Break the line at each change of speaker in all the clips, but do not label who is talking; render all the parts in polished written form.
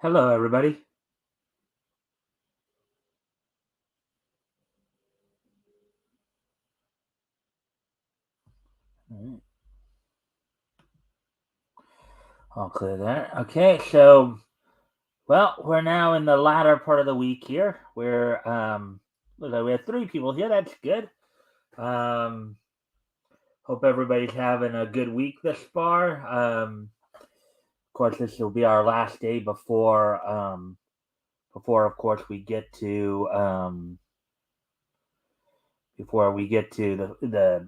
Hello, everybody. All right. All clear there. Okay, so we're now in the latter part of the week here. Looks like we have three people here. That's good. Um, Hope everybody's having a good week thus far. Of course, this will be our last day before of course we get to the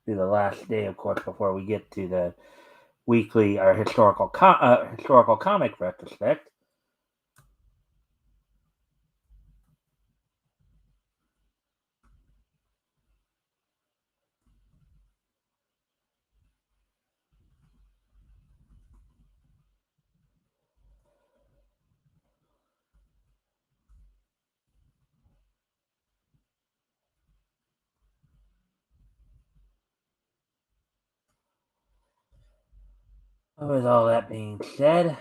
the last day, of course, before we get to the weekly or historical comic retrospect. With all that being said,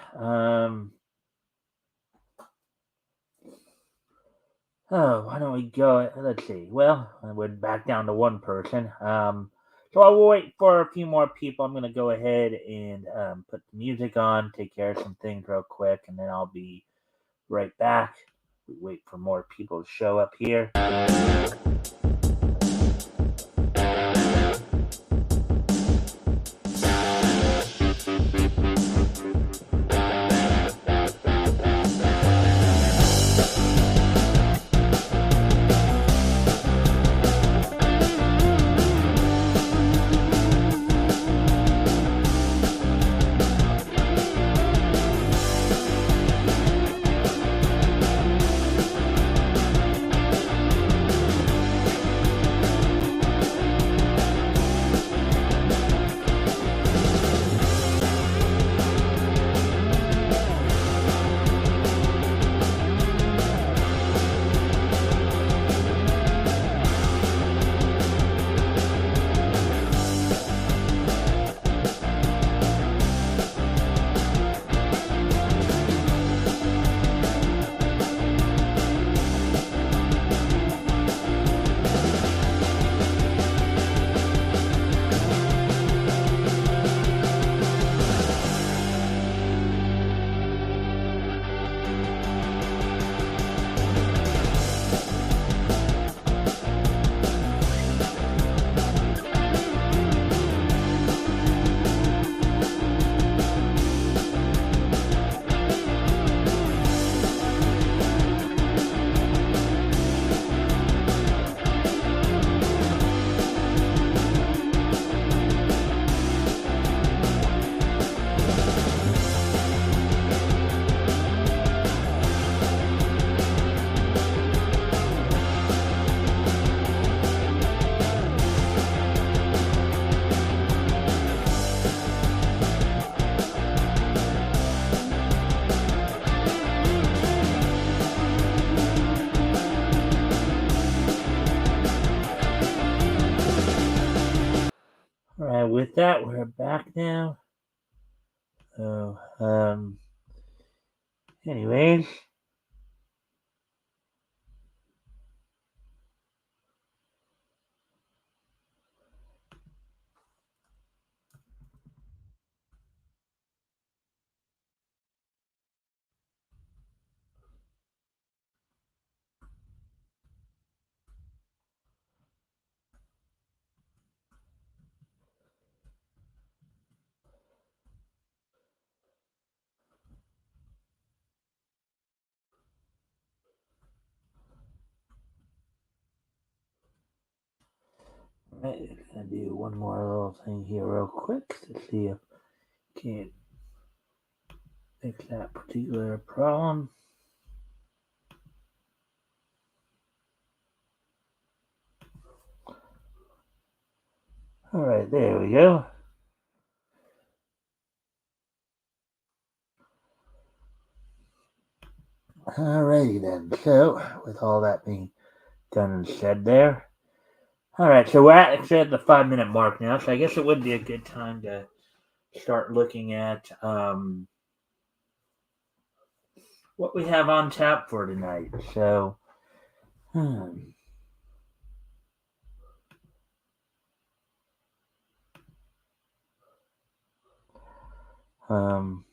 why don't we go? Let's see. Well, we're back down to one person. So I'll wait for a few more people. I'm gonna go ahead and put the music on, take care of some things real quick, and then I'll be right back. We wait for more people to show up here. All right, with that, we're back now. So, anyways, I'm gonna do one more little thing here real quick to see if I can fix that particular problem. All right, there we go. Alrighty then. So, with all that being done and said there. All right, so we're actually at the 5 minute mark now, so I guess it would be a good time to start looking at what we have on tap for tonight. So, hmm. um,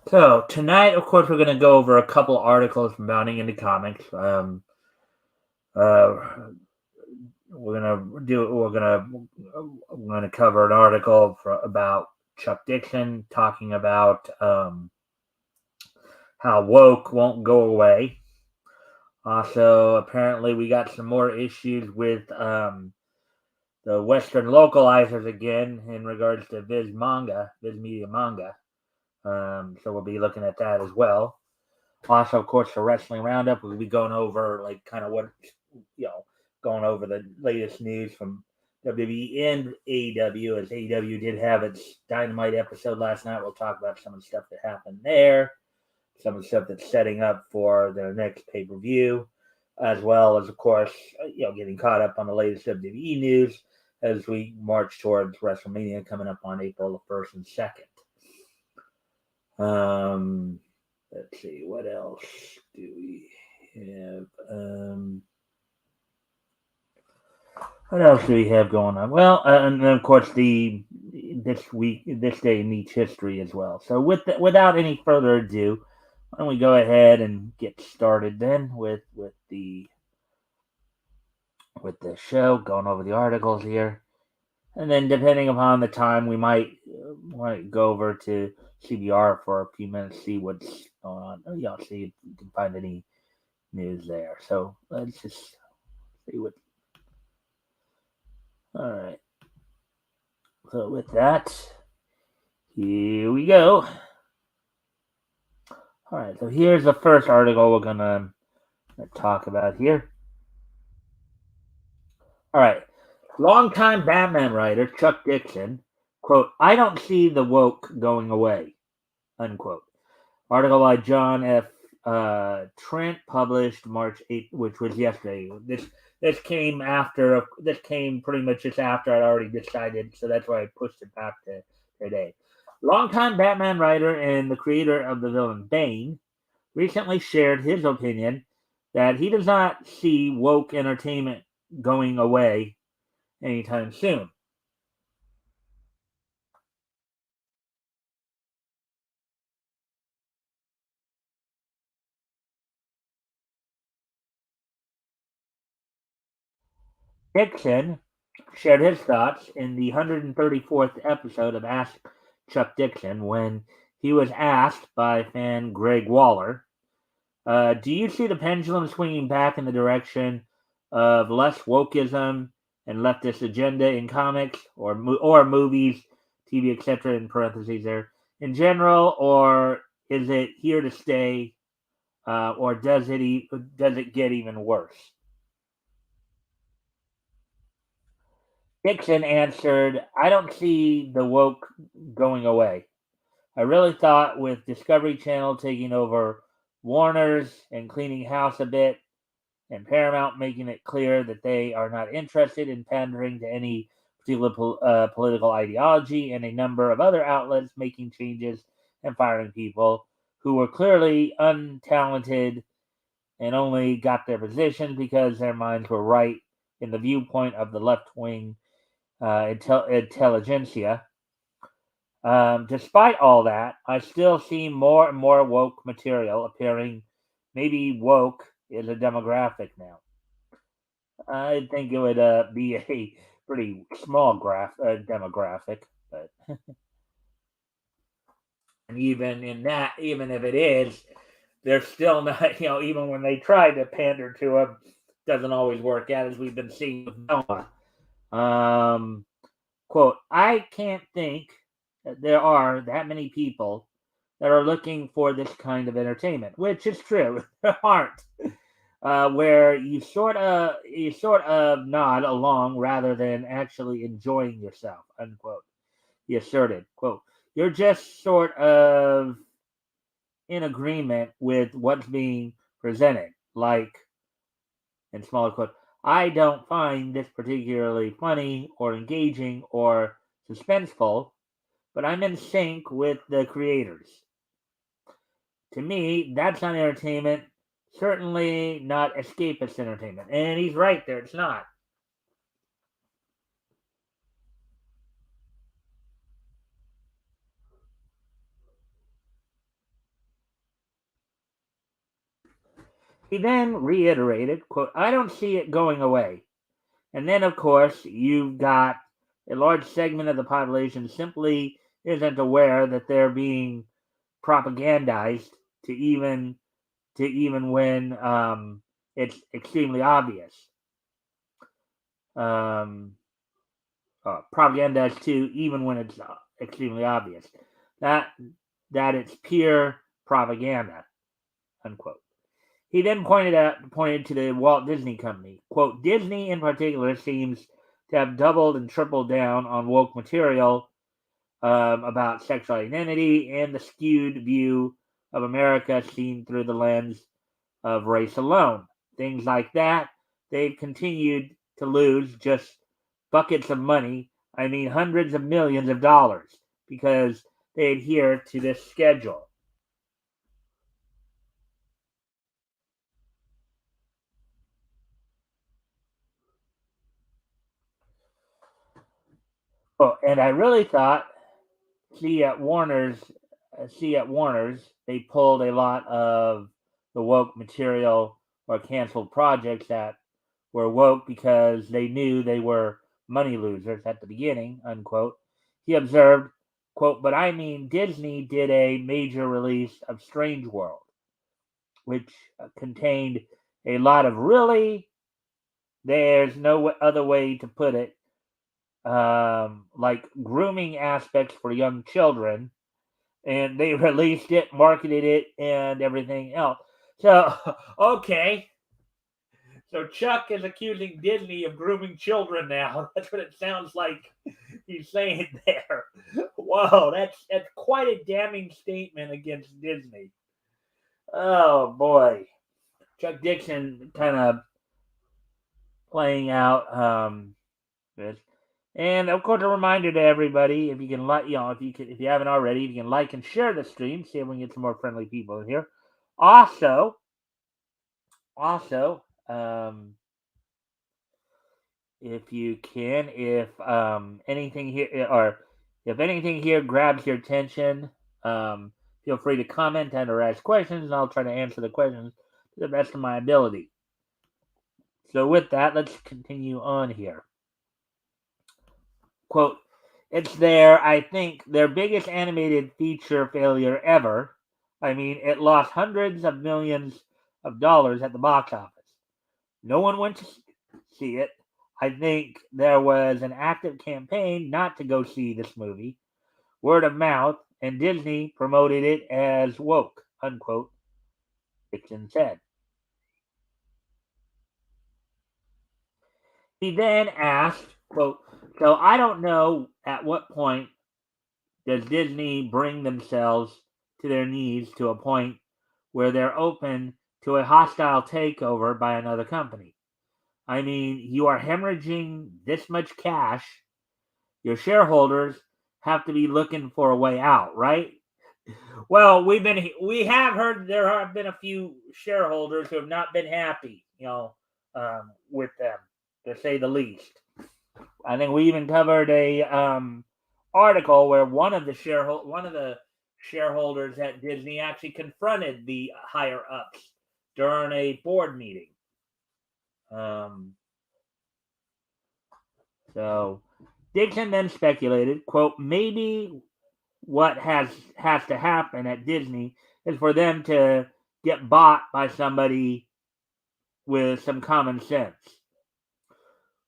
so tonight, of course, we're going to go over a couple articles from Bounding into Comics. Uh, we're gonna cover an article about Chuck Dixon talking about how woke won't go away. Also, apparently, we got some more issues with the Western localizers again in regards to Viz Media Manga. So we'll be looking at that as well. Also, of course, the Wrestling Roundup, we'll be going over like kind of what going over the latest news from WWE and AEW, as AEW did have its Dynamite episode last night. We'll talk about some of the stuff that happened there, some of the stuff that's setting up for their next pay per view, as well as, of course, getting caught up on the latest WWE news as we march towards WrestleMania coming up on April the 1st and 2nd. Let's see, what else do we have? What else do we have going on? Well, and then of course this day meets history as well. So without any further ado, why don't we go ahead and get started then with the show, going over the articles here, and then depending upon the time, we might go over to CBR for a few minutes, see what's going on. See if we can find any news there. So let's just see what. All right. So with that, here we go. All right. So here's the first article we're gonna talk about here. All right. Longtime Batman writer Chuck Dixon, quote, "I don't see the woke going away," unquote. Article by John F. Trent, published March 8th, which was yesterday. This came pretty much just after I'd already decided, so that's why I pushed it back to today. Longtime Batman writer and the creator of the villain Bane recently shared his opinion that he does not see woke entertainment going away anytime soon. Dixon shared his thoughts in the 134th episode of Ask Chuck Dixon when he was asked by fan Greg Waller, "Do you see the pendulum swinging back in the direction of less wokeism and leftist agenda in comics or movies, TV, etc. in parentheses there in general, or is it here to stay, or does it get even worse?" Dixon answered, "I don't see the woke going away. I really thought with Discovery Channel taking over Warner's and cleaning house a bit, and Paramount making it clear that they are not interested in pandering to any particular political ideology, and a number of other outlets making changes and firing people who were clearly untalented and only got their positions because their minds were right in the viewpoint of the left wing intelligentsia. Despite all that, I still see more and more woke material appearing. Maybe woke is a demographic now. I think it would be a pretty small demographic, but and even in that, even if it is, they're still not. Even when they try to pander to them, doesn't always work out, as we've been seeing with Noah. Quote, "I can't think that there are that many people that are looking for this kind of entertainment," which is true. There aren't. Where you sort of nod along rather than actually enjoying yourself, unquote. He asserted, quote, "You're just sort of in agreement with what's being presented, like," in smaller quote, "I don't find this particularly funny or engaging or suspenseful. but I'm in sync with the creators. To me, that's not entertainment. Certainly not escapist entertainment. And he's right there. It's not. He then reiterated, quote, I don't see it going away. And then, of course, you've got a large segment of the population simply isn't aware that they're being propagandized to even when it's extremely obvious. Um, propagandized too, even when it's extremely obvious that it's pure propaganda. Unquote. He then pointed to the Walt Disney Company. Quote, Disney in particular seems to have doubled and tripled down on woke material about sexual identity and the skewed view of America seen through the lens of race alone. Things like that. They've continued to lose just buckets of money. I mean, hundreds of millions of dollars because they adhere to this schedule. Oh, and I really thought see at Warner's they pulled a lot of the woke material or canceled projects that were woke because they knew they were money losers at the beginning, unquote. He observed, quote, but I mean Disney did a major release of Strange World, which contained a lot of really there's no other way to put it like grooming aspects for young children, and they released it, marketed it, and everything else. So, okay. So Chuck is accusing Disney of grooming children now. That's what it sounds like he's saying there. Whoa, that's quite a damning statement against Disney. Oh boy, Chuck Dixon kind of playing out this. And of course, a reminder to everybody: if you can like, if you haven't already, if you can like and share the stream, see if we can get some more friendly people in here. Also, also, if you can, if anything here or if anything here grabs your attention, feel free to comment and or ask questions, and I'll try to answer the questions to the best of my ability. So, with that, let's continue on here. Quote, it's I think, their biggest animated feature failure ever. I mean, it lost hundreds of millions of dollars at the box office. No one went to see it. I think there was an active campaign not to go see this movie. Word of mouth, and Disney promoted it as woke, unquote, Dixon said. He then asked, quote, so I don't know at what point does Disney bring themselves to their knees to a point where they're open to a hostile takeover by another company? I mean, you are hemorrhaging this much cash. Your shareholders have to be looking for a way out, right? Well, we have heard there have been a few shareholders who have not been happy, with them, to say the least. I think we even covered a article where one of the shareholders at Disney actually confronted the higher ups during a board meeting. Um, so Dixon then speculated, quote, maybe what has to happen at Disney is for them to get bought by somebody with some common sense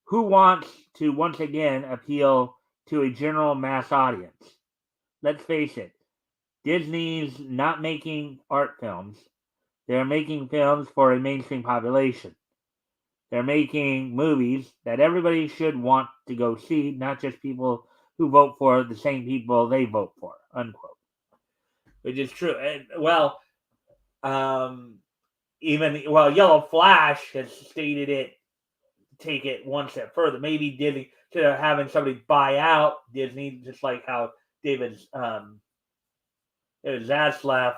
who wants to once again appeal to a general mass audience. Let's face it, Disney's not making art films. They're making films for a mainstream population. They're making movies that everybody should want to go see, not just people who vote for the same people they vote for, unquote. Which is true. And, um, Yellow Flash has stated it, take it one step further. Maybe Disney, instead of having somebody buy out Disney, just like how David Zaslav,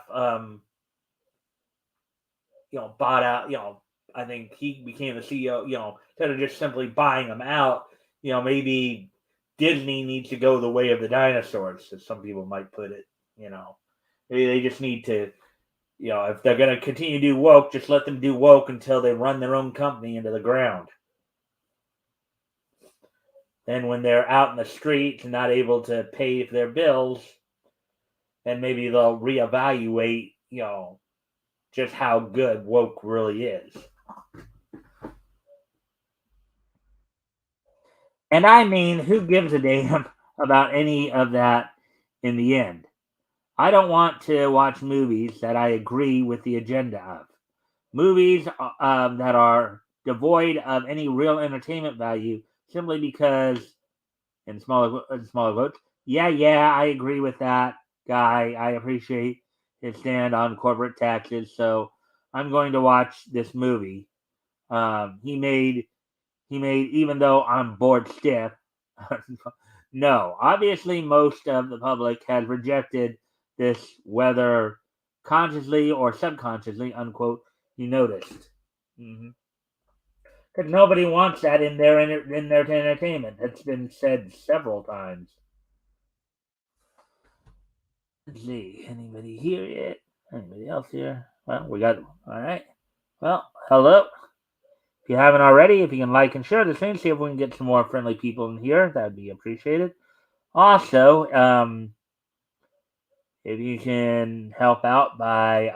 bought out. I think he became the CEO. Instead of just simply buying them out, maybe Disney needs to go the way of the dinosaurs, as some people might put it. Maybe they just need to. If they're going to continue to do woke, just let them do woke until they run their own company into the ground. Then when they're out in the streets and not able to pay for their bills, then maybe they'll reevaluate, just how good woke really is. And I mean, who gives a damn about any of that in the end? I don't want to watch movies that I agree with the agenda of. Movies that are devoid of any real entertainment value simply because, in smaller votes, yeah, I agree with that guy. I appreciate his stand on corporate taxes, so I'm going to watch this movie. He made, even though I'm bored stiff. No, obviously, most of the public has rejected this, whether consciously or subconsciously, unquote, you noticed. Mm-hmm. Because nobody wants that in their entertainment. That's been said several times. Let's see. Anybody here yet? Anybody else here? Well, we got. All right. Well, hello. If you haven't already, if you can like and share the thing, see if we can get some more friendly people in here. That'd be appreciated. Also, if you can help out by,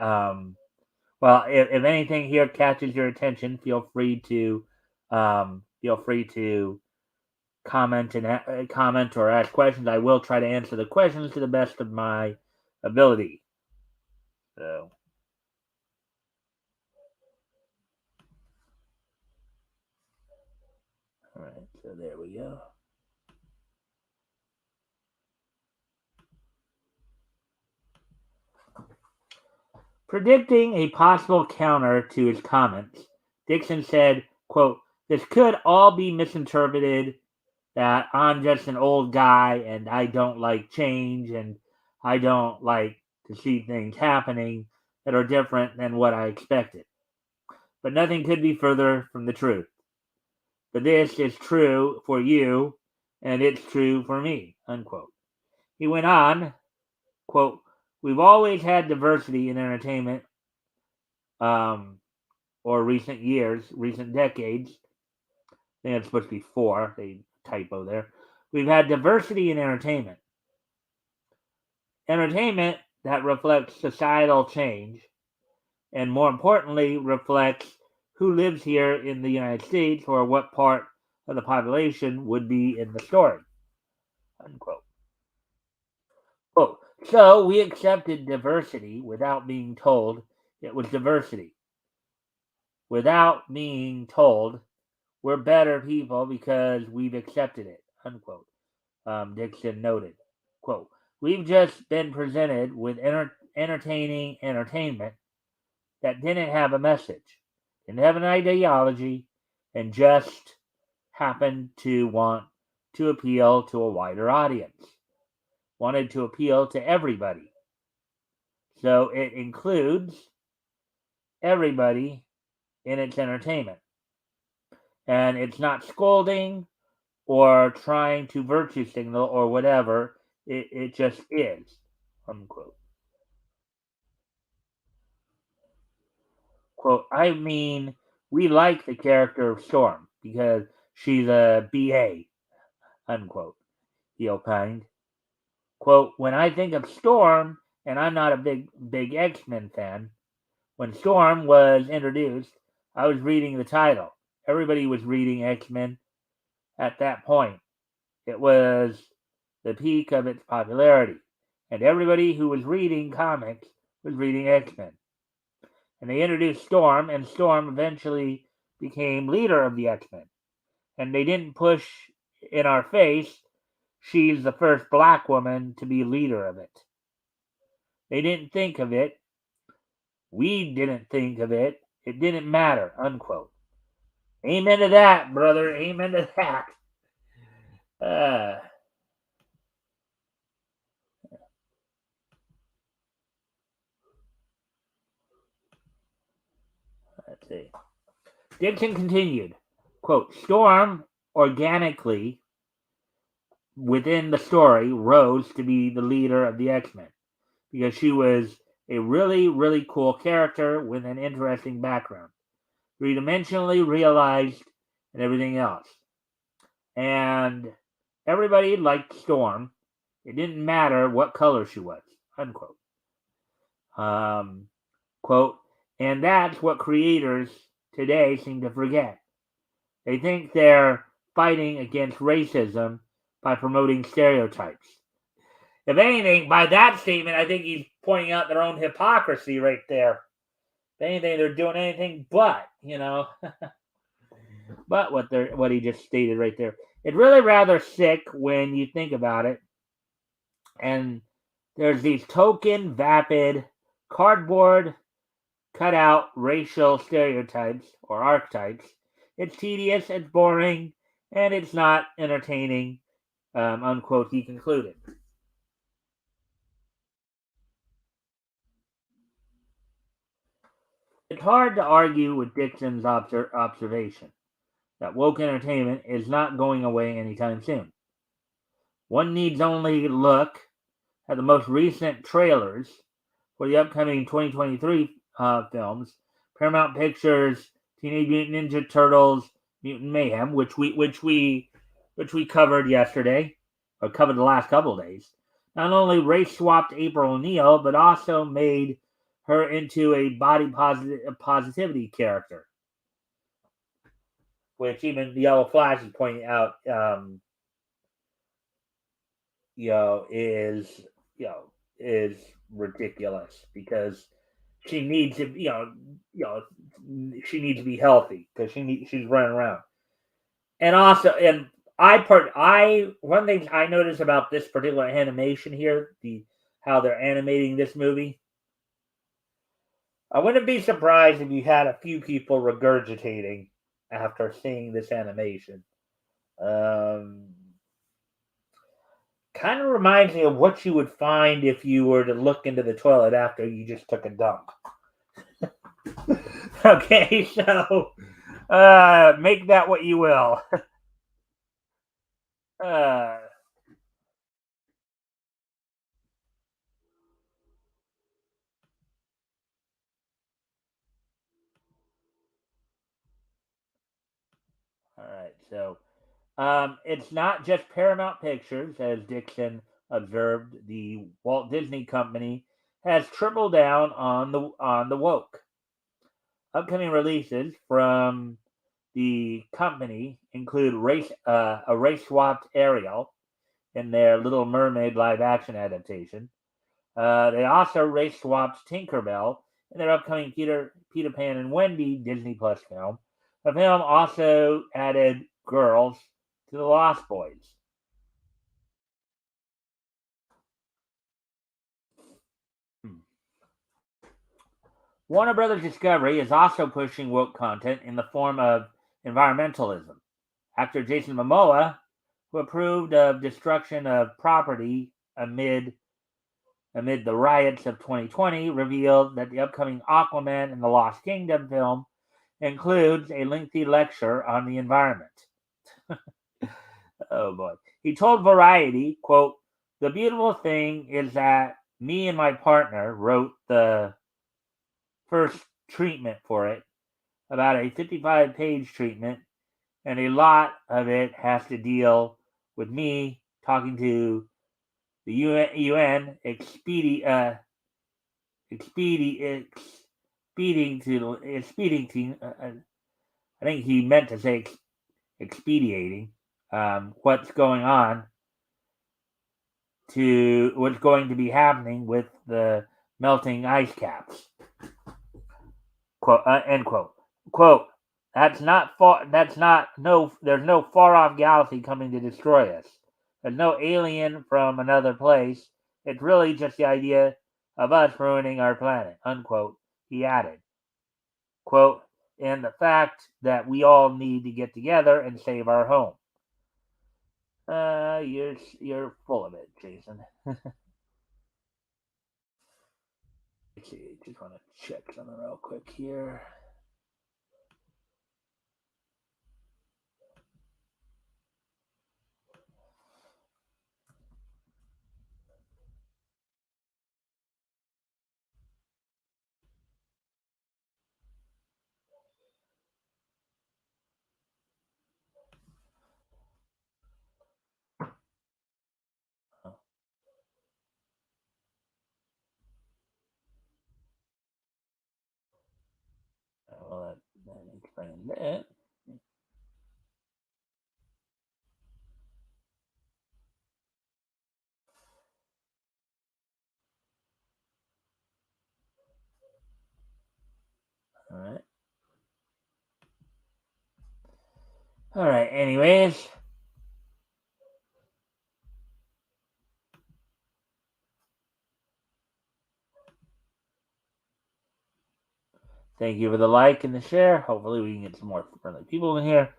well, if anything here catches your attention, feel free to comment and comment or ask questions. I will try to answer the questions to the best of my ability. So, all right. So there we go. Predicting a possible counter to his comments, Dixon said, quote, "This could all be misinterpreted that I'm just an old guy and I don't like change and I don't like to see things happening that are different than what I expected. But nothing could be further from the truth. But this is true for you and it's true for me," unquote. He went on, quote, "We've always had diversity in entertainment, or recent years, recent decades. I think it's supposed to be four. They typo there. We've had diversity in entertainment. Entertainment that reflects societal change and, more importantly, reflects who lives here in the United States or what part of the population would be in the story." Unquote. Quote, "So we accepted diversity without being told it was diversity. Without being told we're better people because we've accepted it," unquote. Dixon noted. Quote, "We've just been presented with entertaining entertainment that didn't have a message, didn't have an ideology, and just happened to want to appeal to a wider audience, wanted to appeal to everybody. So it includes everybody in its entertainment. And it's not scolding or trying to virtue signal or whatever. It just is," unquote. Quote, "I mean, we like the character of Storm because she's a BA," unquote. He opined. Quote, "When I think of Storm, and I'm not a big X-Men fan, when Storm was introduced, I was reading the title. Everybody was reading X-Men at that point. It was the peak of its popularity, and everybody who was reading comics was reading X-Men. And they introduced Storm, and Storm eventually became leader of the X-Men. And they didn't push in our face, she's the first black woman to be leader of it. They didn't think of it. We didn't think of it. It didn't matter," unquote. Amen to that, brother. Amen to that. Uh, see. Dixon continued, quote, Storm organically within the story rose to be the leader of the X-Men because she was a really, really cool character with an interesting background, three-dimensionally realized and everything else. And everybody liked Storm. It didn't matter what color she was, unquote. Quote, and that's what creators today seem to forget. They think they're fighting against racism by promoting stereotypes. If anything, by that statement, I think he's pointing out their own hypocrisy right there. If anything, they're doing anything but, but what he just stated right there. It's really rather sick when you think about it. And there's these token, vapid, cardboard cutout racial stereotypes or archetypes. It's tedious, it's boring, and it's not entertaining, unquote, he concluded. It's hard to argue with Dixon's observation that woke entertainment is not going away anytime soon. One needs only look at the most recent trailers for the upcoming 2023 films, Paramount Pictures' Teenage Mutant Ninja Turtles: Mutant Mayhem, which we covered yesterday, or covered the last couple of days. Not only race swapped April O'Neil, but also made her into a body positivity character, which even the Yellow Flash is pointing out, is ridiculous because she needs to, she needs to be healthy because she's running around. And also, and one thing I noticed about this particular animation here, how they're animating this movie, I wouldn't be surprised if you had a few people regurgitating after seeing this animation. Kind of reminds me of what you would find if you were to look into the toilet after you just took a dump. Okay, so make that what you will. All right, so it's not just Paramount Pictures, as Dixon observed. The Walt Disney Company has tripled down on the woke. Upcoming releases from the company include a race swapped Ariel in their Little Mermaid live action adaptation. They also race swapped Tinkerbell in their upcoming Peter Pan and Wendy Disney Plus film. The film also added girls to the Lost Boys. Warner Brothers Discovery is also pushing woke content in the form of environmentalism. Actor Jason Momoa, who approved of destruction of property amid the riots of 2020, revealed that the upcoming Aquaman and the Lost Kingdom film includes a lengthy lecture on the environment. Oh boy. He told Variety, quote, the beautiful thing is that me and my partner wrote the first treatment for it, about a 55-page treatment, and a lot of it has to deal with me talking to the UN expeding to I think he meant to say expediting what's going to be happening with the melting ice caps. Quote, end quote. Quote, there's no far off galaxy coming to destroy us. There's no alien from another place. It's really just the idea of us ruining our planet, unquote, he added. Quote, and the fact that we all need to get together and save our home. You're full of it, Jason. Let's see, just want to check something real quick here. Eh, all right. All right. Anyways, thank you for the like and the share. Hopefully, we can get some more friendly people in here.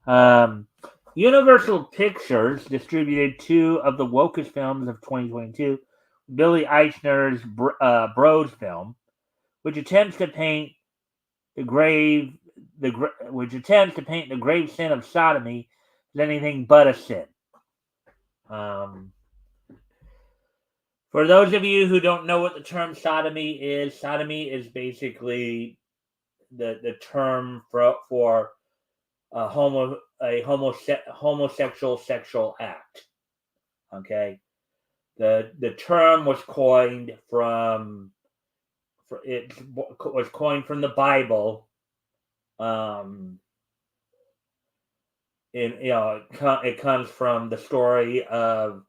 Um, Universal Pictures distributed two of the wokest films of 2022, Billy Eichner's Bros film, which attempts to paint the grave which attempts to paint the grave sin of sodomy as anything but a sin. Um, for those of you who don't know what the term sodomy is basically the term for homosexual sexual act. Okay, the term was coined from it was coined from the Bible. Um, it comes from the story of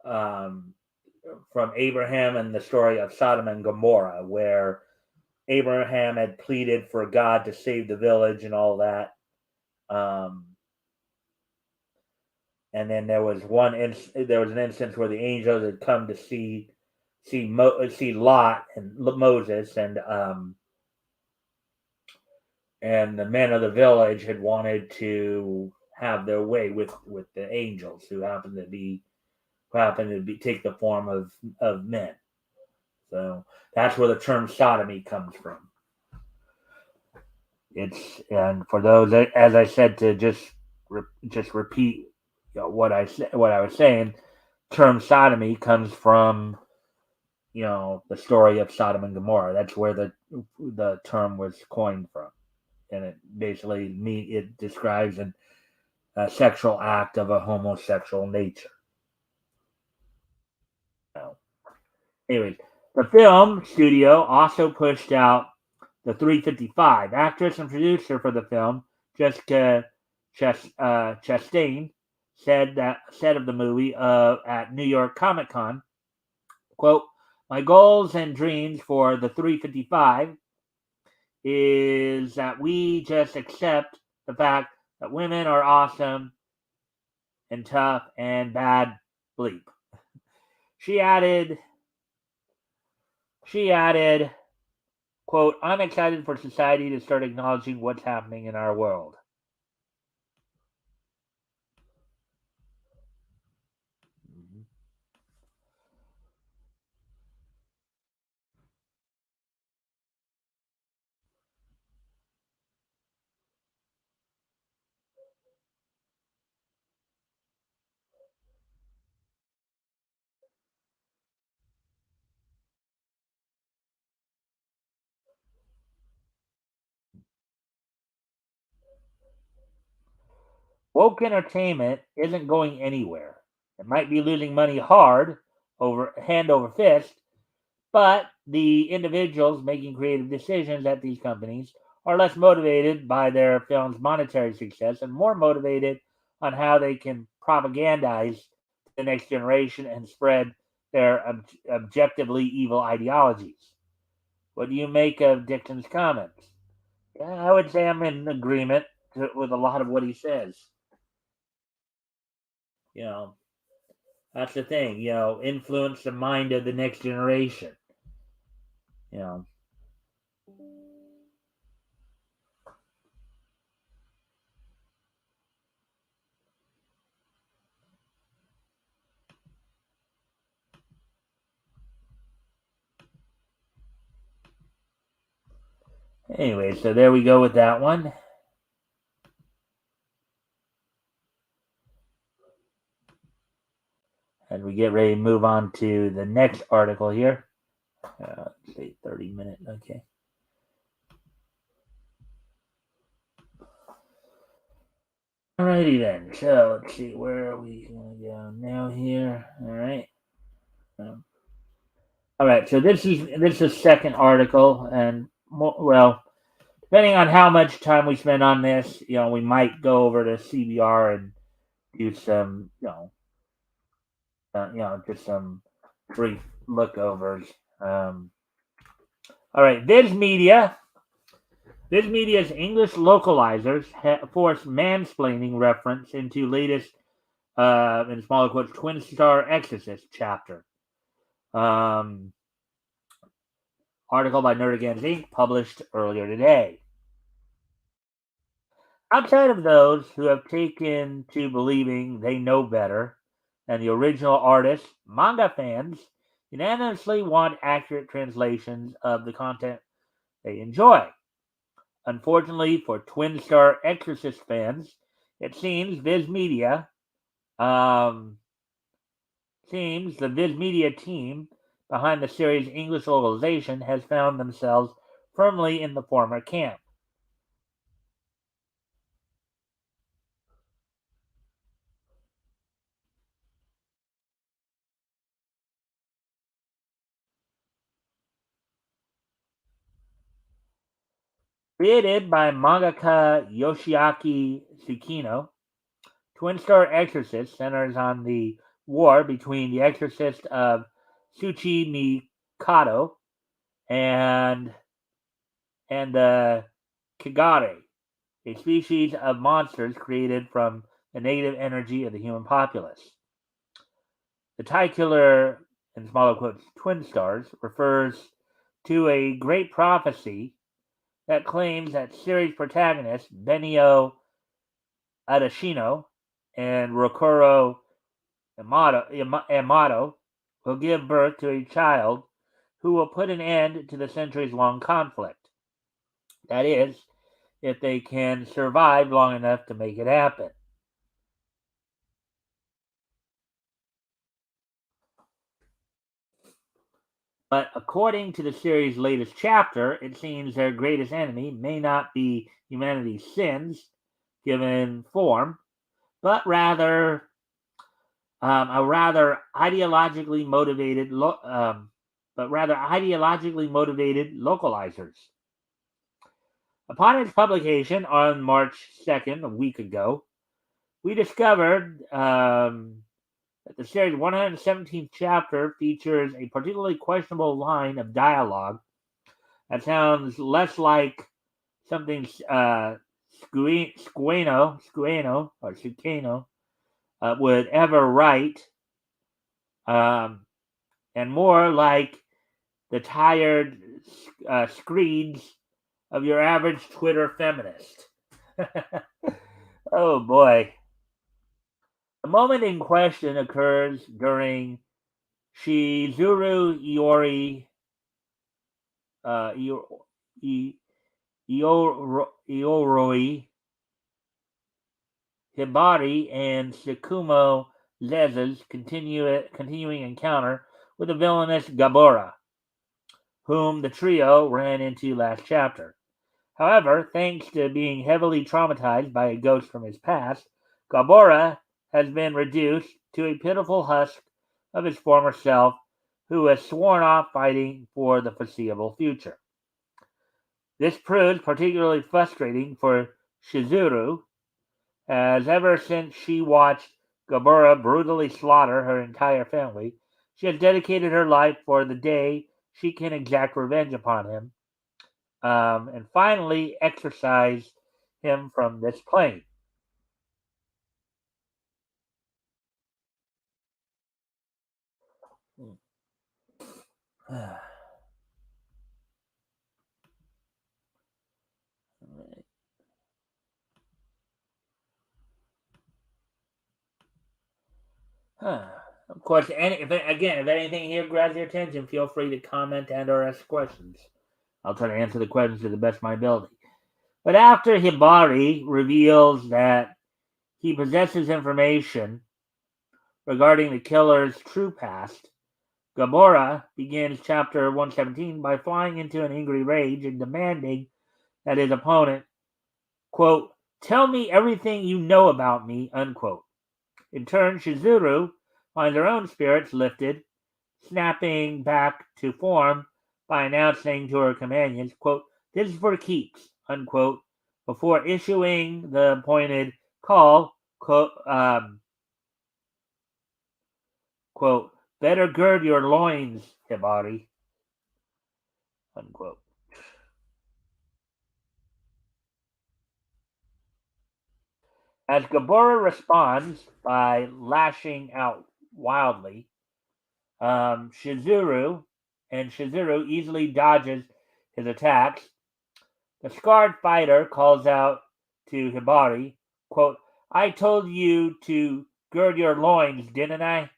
um, from Abraham and the story of Sodom and Gomorrah, where Abraham had pleaded for God to save the village and all that. And then there was there was an instance where the angels had come to see Lot and Moses, and the men of the village had wanted to have their way with the angels who happened to take the form of men. So that's where the term sodomy comes from. And for those, as I said, to just repeat what I was saying, term sodomy comes from the story of Sodom and Gomorrah. That's where the term was coined from, and it basically it describes a sexual act of a homosexual nature. So, anyways, the film studio also pushed out the 355. Actress and producer for the film, Jessica Chastain, said of the movie at New York Comic Con, quote, "My goals and dreams for the 355 is that we just accept the fact that women are awesome and tough and bad bleep." She added, quote, "I'm excited for society to start acknowledging what's happening in our world." Mhm. Woke entertainment isn't going anywhere. It might be losing money hand over fist, but the individuals making creative decisions at these companies are less motivated by their film's monetary success and more motivated on how they can propagandize the next generation and spread their objectively evil ideologies. What do you make of Dixon's comments? Yeah, I would say I'm in agreement with a lot of what he says. You know, that's the thing. Influence the mind of the next generation. You know. Anyway, so there we go with that one. And we get ready to move on to the next article here. Let's say 30 minutes. Okay. Alrighty then. So let's see, where are we going to go now here? All right. All right. So this is the second article, and well, depending on how much time we spend on this, we might go over to CBR and do some, just some brief lookovers. All right, Viz Media. Viz Media's English localizers force mansplaining reference into latest, in smaller quotes, Twin Star Exorcist chapter. Article by Nerdigans Inc. published earlier today. Outside of those who have taken to believing they know better than the original artists, manga fans unanimously want accurate translations of the content they enjoy. Unfortunately for Twin Star Exorcist fans, it seems the Viz Media team behind the series' English localization has found themselves firmly in the former camp. Created by mangaka Yoshiaki Tsukino, Twin Star Exorcist centers on the war between the exorcist of Tsuchimikado and the Kigare, a species of monsters created from the negative energy of the human populace. The titular, in smaller quotes, Twin Stars, refers to a great prophecy that claims that series protagonists Benio Adashino and Rokuro Amato will give birth to a child who will put an end to the centuries-long conflict. That is, if they can survive long enough to make it happen. But according to the series' latest chapter, it seems their greatest enemy may not be humanity's sins, given form, but rather a rather ideologically motivated, localizers. Upon its publication on March 2nd, a week ago, we discovered that the series' 117th chapter features a particularly questionable line of dialogue that sounds less like something Scueno would ever write, and more like the tired screeds of your average Twitter feminist. Oh boy. The moment in question occurs during Shizuru Ioroi Hibari and Shikumo Zeza's continuing encounter with the villainous Gabora, whom the trio ran into last chapter. However, thanks to being heavily traumatized by a ghost from his past, Gabora has been reduced to a pitiful husk of his former self, who has sworn off fighting for the foreseeable future. This proves particularly frustrating for Shizuru, as ever since she watched Gabora brutally slaughter her entire family, she has dedicated her life for the day she can exact revenge upon him, and finally exorcise him from this plane. Of course, if anything here grabs your attention, feel free to comment and/or ask questions. I'll try to answer the questions to the best of my ability. But after Hibari reveals that he possesses information regarding the killer's true past, Gabora begins chapter 117 by flying into an angry rage and demanding that his opponent, quote, tell me everything you know about me, unquote. In turn, Shizuru finds her own spirits lifted, snapping back to form by announcing to her companions, quote, this is for keeps, unquote, before issuing the pointed call, quote, better gird your loins, Hibari, unquote. As Gabora responds by lashing out wildly, Shizuru easily dodges his attacks. The scarred fighter calls out to Hibari, quote, I told you to gird your loins, didn't I?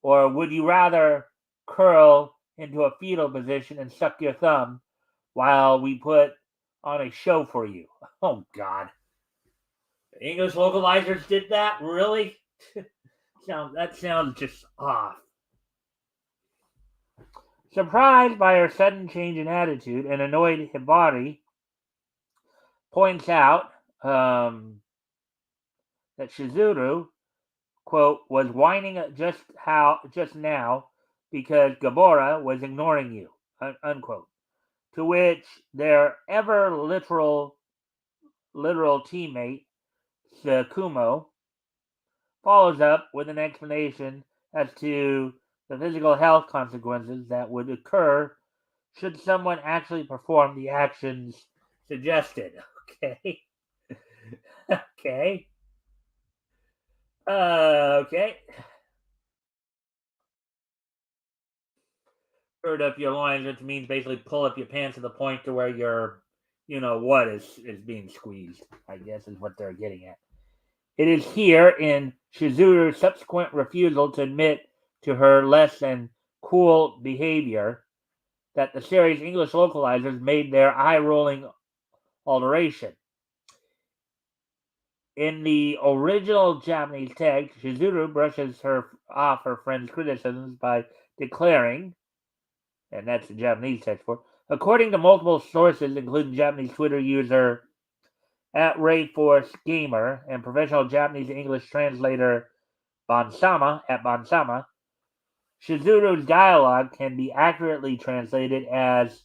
Or would you rather curl into a fetal position and suck your thumb while we put on a show for you? Oh, God. English localizers did that? Really? That sounds just off. Surprised by her sudden change in attitude, and annoyed Hibari points out that Shizuru, quote, was whining just now because Gabora was ignoring you, unquote. To which their ever literal teammate, Sakumo, follows up with an explanation as to the physical health consequences that would occur should someone actually perform the actions suggested. Okay. Okay. Okay. Gird up your loins, which means basically pull up your pants to the point to where your, what is being squeezed, I guess is what they're getting at. It is here in Shizuru's subsequent refusal to admit to her less than cool behavior that the series' English localizers made their eye-rolling alteration. In the original Japanese text, Shizuru brushes off her friend's criticisms by declaring, and that's the Japanese text for, according to multiple sources, including Japanese Twitter user at Rayforce Gamer and professional Japanese English translator Bonsama, Shizuru's dialogue can be accurately translated as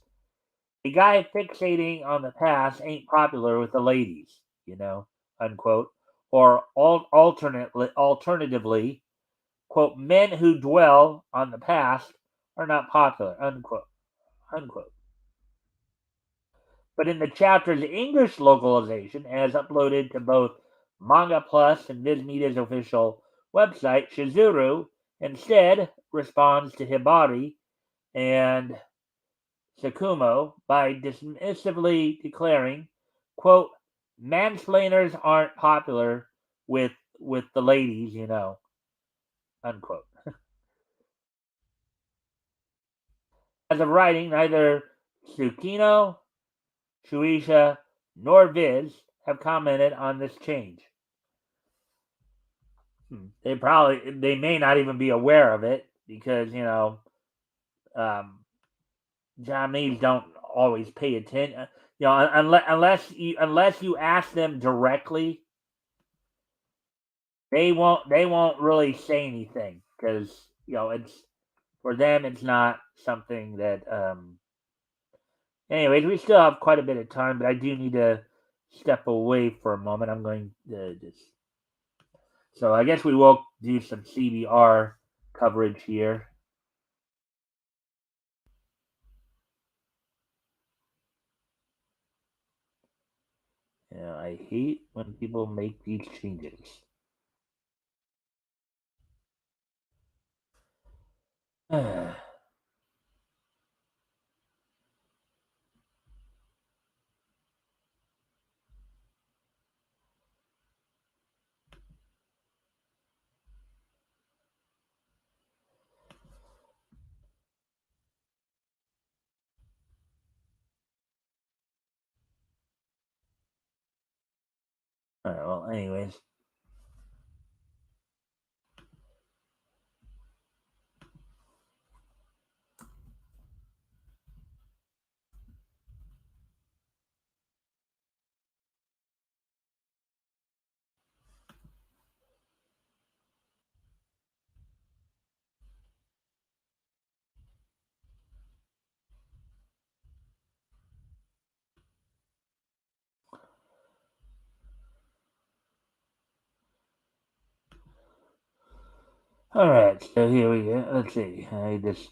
a guy fixating on the past ain't popular with the ladies, unquote. Or alternatively, quote, men who dwell on the past are not popular, unquote. But in the chapter's English localization, as uploaded to both Manga Plus and Viz Media's official website, Shizuru instead responds to Hibari and Sakumo by dismissively declaring, quote, mansplainers aren't popular with the ladies, unquote. As of writing, neither Tsukino, Shueisha, nor Viz have commented on this change. They may not even be aware of it because, um, Japanese don't always pay attention. Unless you ask them directly, they won't really say anything because it's for them it's not something that. Anyways, we still have quite a bit of time, but I do need to step away for a moment. I'm going to just. So I guess we will do some CBR coverage here. I hate when people make these changes. All right, well, anyways. All right, so here we go. Let's see. I just.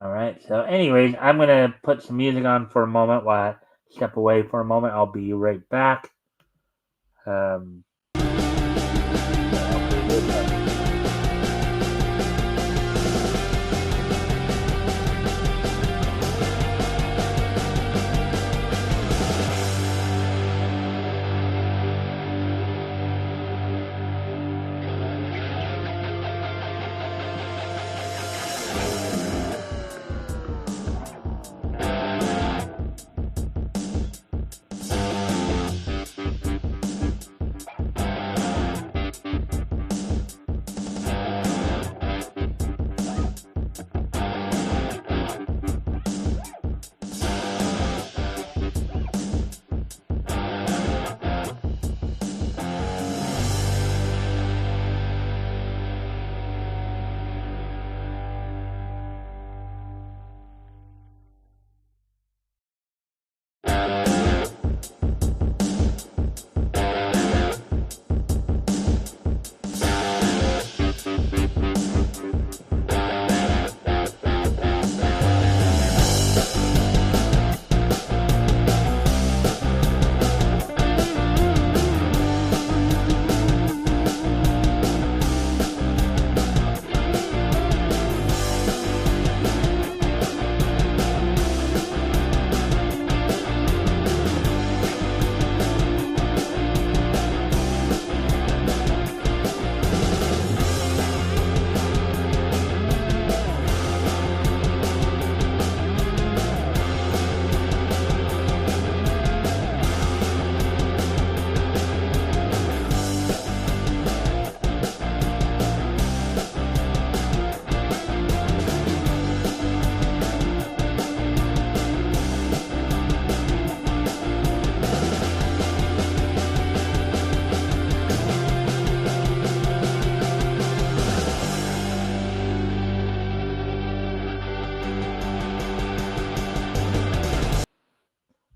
All right. So, anyways, I'm gonna put some music on for a moment while I step away for a moment. I'll be right back. Um,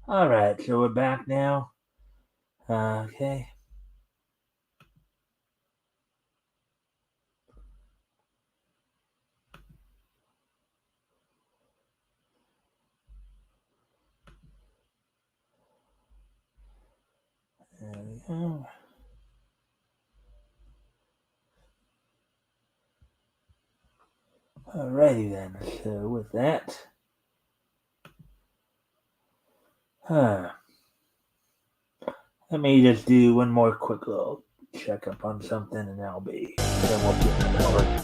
all right, so we're back now. Okay. There we go. Alrighty then. So with that, let me just do one more quick little checkup on something, and then we'll get covered.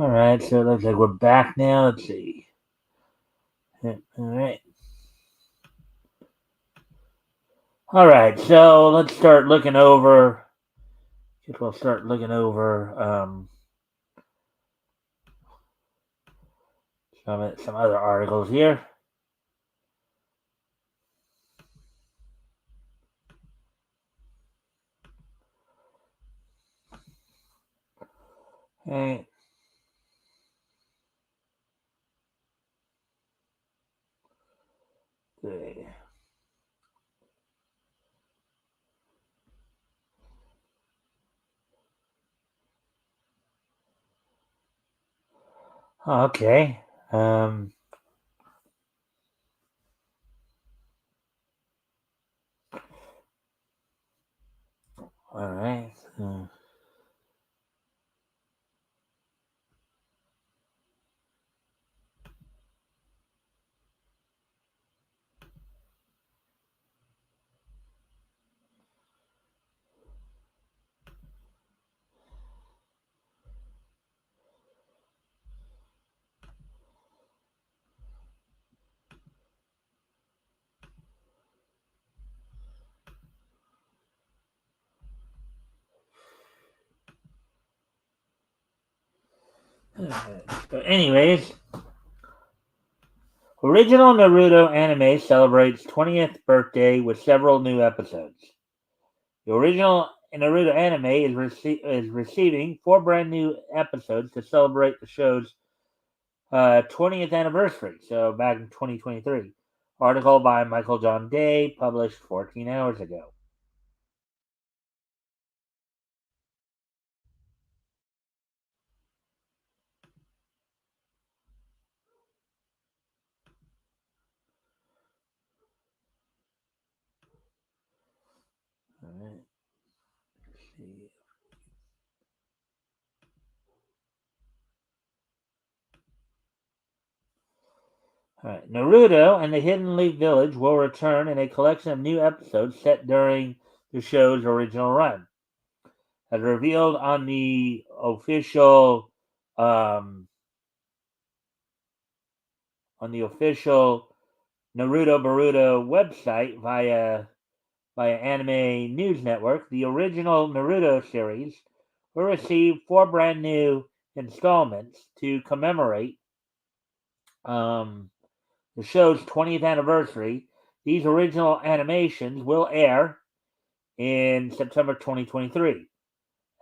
All right, so it looks like we're back now. Let's see. All right. All right, so let's start looking over. Guess we'll start looking over some other articles here. Okay. Okay. Um, all right. But anyways, original Naruto anime celebrates 20th birthday with several new episodes. The original Naruto anime is receiving 4 brand new episodes to celebrate the show's 20th anniversary. So back in 2023. Article by Michael John Day, published 14 hours ago. All right. Let's see. All right. Naruto and the Hidden Leaf Village will return in a collection of new episodes set during the show's original run. As revealed um, on the official Naruto Boruto website via Anime News Network, the original Naruto series will receive 4 brand new installments to commemorate um, the show's 20th anniversary. These original animations will air in September 2023.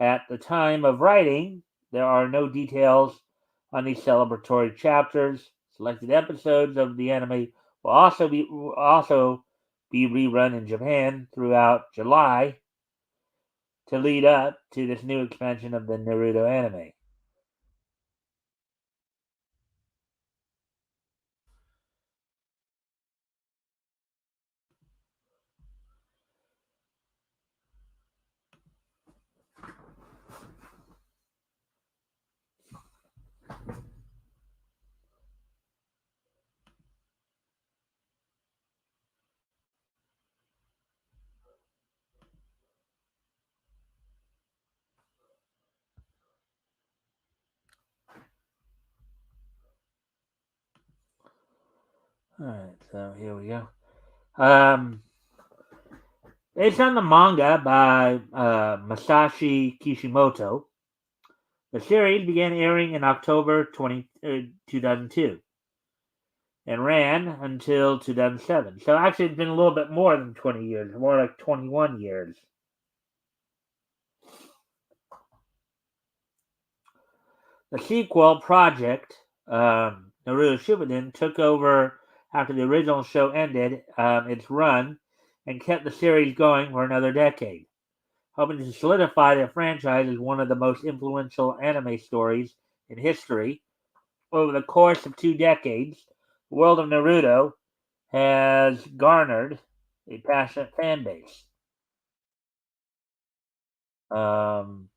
At the time of writing, there are no details on these celebratory chapters. Selected episodes of the anime will also be rerun in Japan throughout July to lead up to this new expansion of the Naruto anime. All right, so here we go. Based on the manga by Masashi Kishimoto, the series began airing in October 2002 and ran until 2007. So actually, it's been a little bit more than 20 years, more like 21 years. The sequel project, Naruto Shippuden, took over after the original show ended its run and kept the series going for another decade, hoping to solidify the franchise as one of the most influential anime stories in history. Over the course of 2 decades, the world of Naruto has garnered a passionate fan base. Um,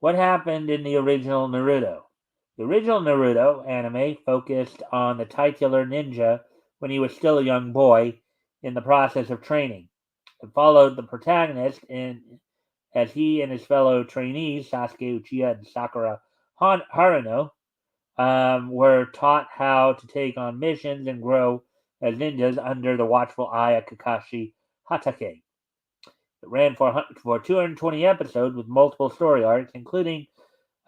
what happened in the original Naruto? The original Naruto anime focused on the titular ninja when he was still a young boy in the process of training. It followed the protagonist as he and his fellow trainees, Sasuke Uchiha and Sakura Haruno, were taught how to take on missions and grow as ninjas under the watchful eye of Kakashi Hatake. It ran for 220 episodes with multiple story arcs, including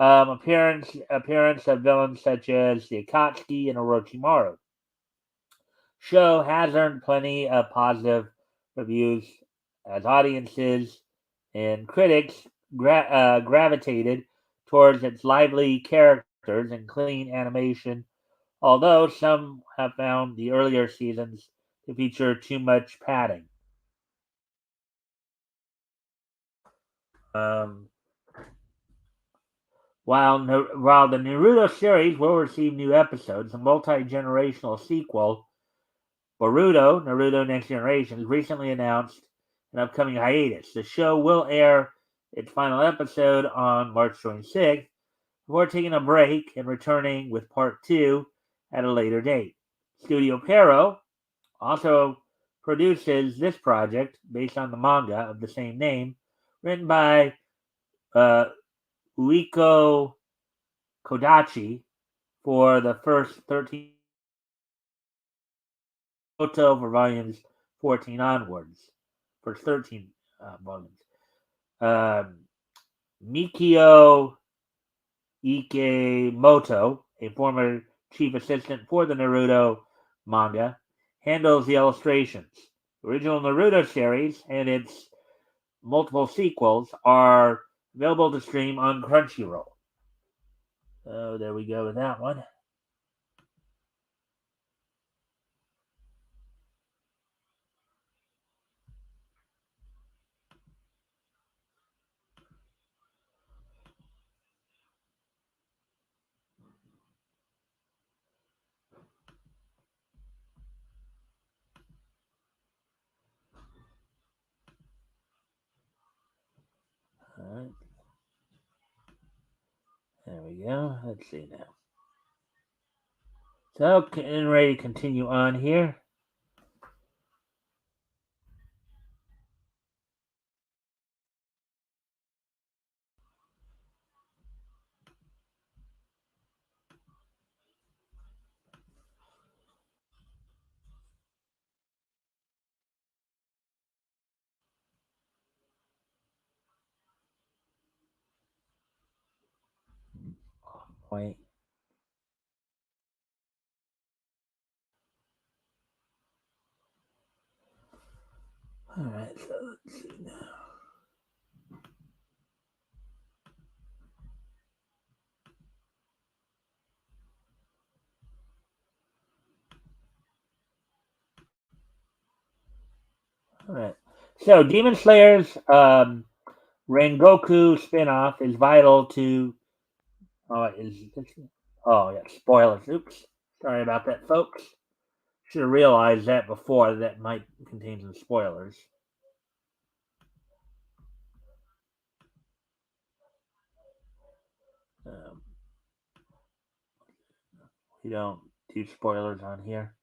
appearance of villains such as the Akatsuki and Orochimaru. Show has earned plenty of positive reviews as audiences and critics gravitated towards its lively characters and clean animation, although some have found the earlier seasons to feature too much padding. Um, while the Naruto series will receive new episodes, a multi-generational sequel, Naruto Next Generation, recently announced an upcoming hiatus. The show will air its final episode on March 26th before taking a break and returning with part 2 at a later date. Studio Pierrot also produces this project based on the manga of the same name, written by uh, Uiko Kodachi for the first 13 Koto for volumes 14 onwards. First 13 volumes. Um, Mikio Ikemoto, a former chief assistant for the Naruto manga, handles the illustrations. The original Naruto series and its multiple sequels are available to stream on Crunchyroll. So there we go with that one. All right. There we go. Let's see now. So, getting ready to continue on here. Wait. All right. So let's see now. All right. So, Demon Slayer's Rengoku spinoff is vital to. Oh, oh, yeah. Spoilers. Oops. Sorry about that, folks. Should have realized that before that might contain some spoilers. Um, we don't do spoilers on here.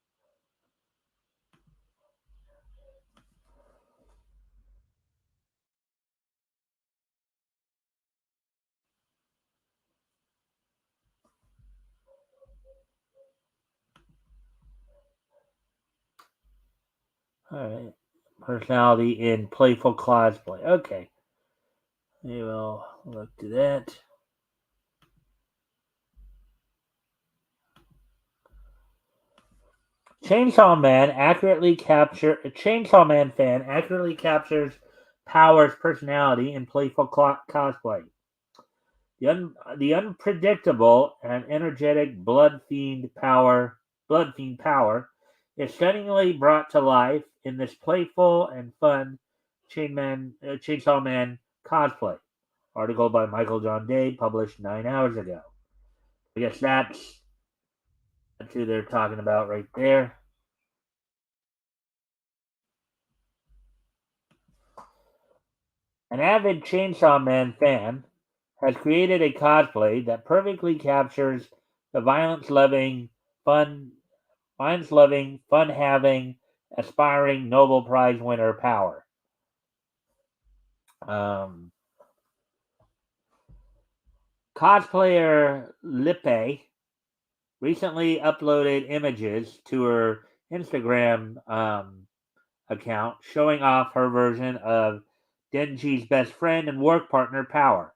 All right. Personality in playful cosplay. Okay. We will look to that. Chainsaw Man fan accurately captures Power's personality in playful cosplay. The unpredictable and energetic blood fiend Power is stunningly brought to life in this playful and fun Chainsaw Man cosplay. Article by Michael John Day, published 9 hours ago. I guess that's who they're talking about right there. An avid Chainsaw Man fan has created a cosplay that perfectly captures the violence loving, fun science-loving, fun-having, aspiring Nobel Prize winner Power. Um, Cosplayer Lippe recently uploaded images to her Instagram account showing off her version of Denji's best friend and work partner, Power.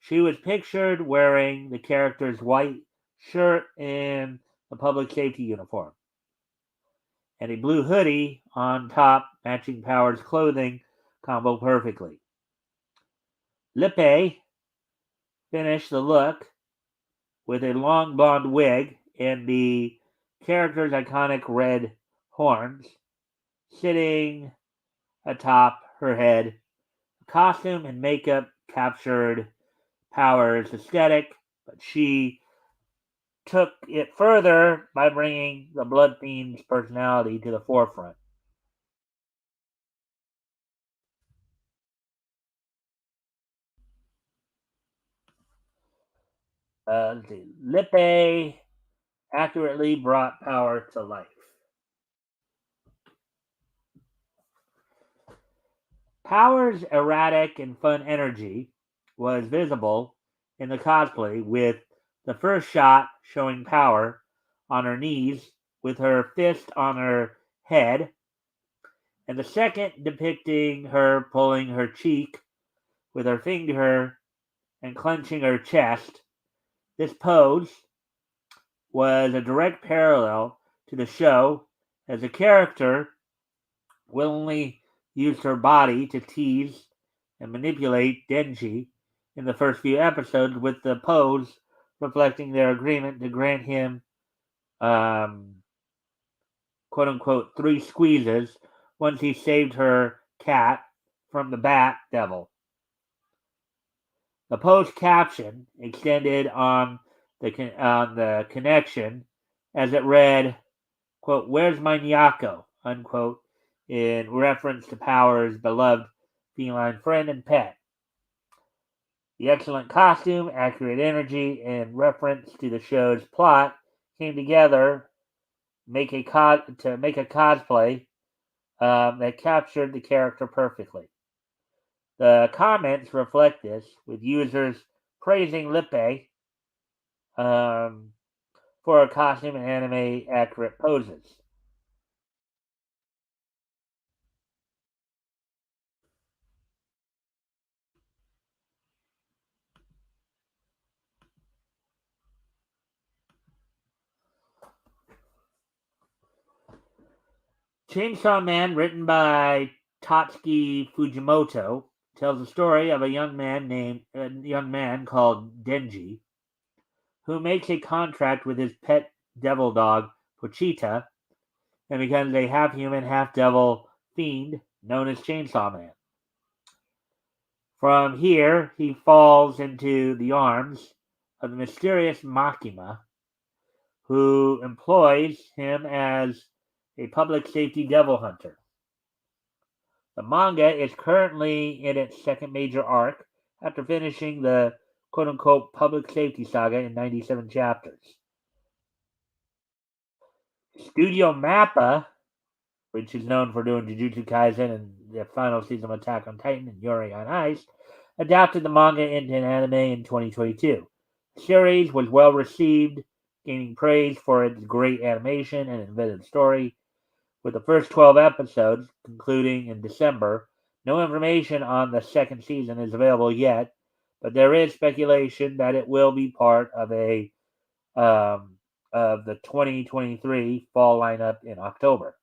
She was pictured wearing the character's white shirt and a public safety uniform, and a blue hoodie on top, matching Power's clothing combo perfectly. Lippe finished the look with a long blonde wig and the character's iconic red horns sitting atop her head. Costume and makeup captured Power's aesthetic, but she took it further by bringing the Blood Fiend's personality to the forefront. Lippe accurately brought Power to life. Power's erratic and fun energy was visible in the cosplay, with the first shot showing Power on her knees with her fist on her head, and the second depicting her pulling her cheek with her finger and clenching her chest. This pose was a direct parallel to the show, as the character willingly used her body to tease and manipulate Denji in the first few episodes, with the pose reflecting their agreement to grant him um, quote unquote 3 squeezes once he saved her cat from the Bat Devil. The post caption extended on the connection as it read, quote, "Where's my Nyako?" unquote, in reference to Power's beloved feline friend and pet. The excellent costume, accurate energy, and reference to the show's plot came together to make a cosplay that captured the character perfectly. The comments reflect this, with users praising Lippe um, for her costume and anime accurate poses. Chainsaw Man, written by Tatsuki Fujimoto, tells the story of a young man called Denji, who makes a contract with his pet devil dog Pochita and becomes a half-human, half-devil fiend known as Chainsaw Man. From here, he falls into the arms of the mysterious Makima, who employs him as a public safety devil hunter. The manga is currently in its second major arc after finishing the quote unquote public safety saga in 97 chapters. Studio Mappa, which is known for doing Jujutsu Kaisen and the final season of Attack on Titan and Yuri on Ice, adapted the manga into an anime in 2022. The series was well received, gaining praise for its great animation and inventive story. With the first 12 episodes concluding in December, no information on the second season is available yet, but there is speculation that it will be part um, of the 2023 fall lineup in October.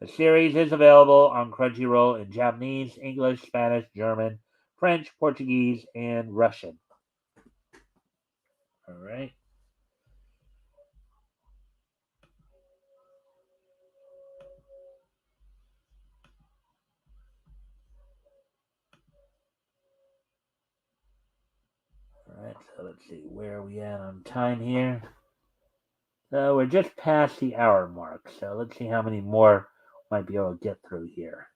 The series is available on Crunchyroll in Japanese, English, Spanish, German, French, Portuguese, and Russian. All right. All right. So let's see. Where are we at on time here? So we're just past the hour mark. So let's see how many more might be able to get through here.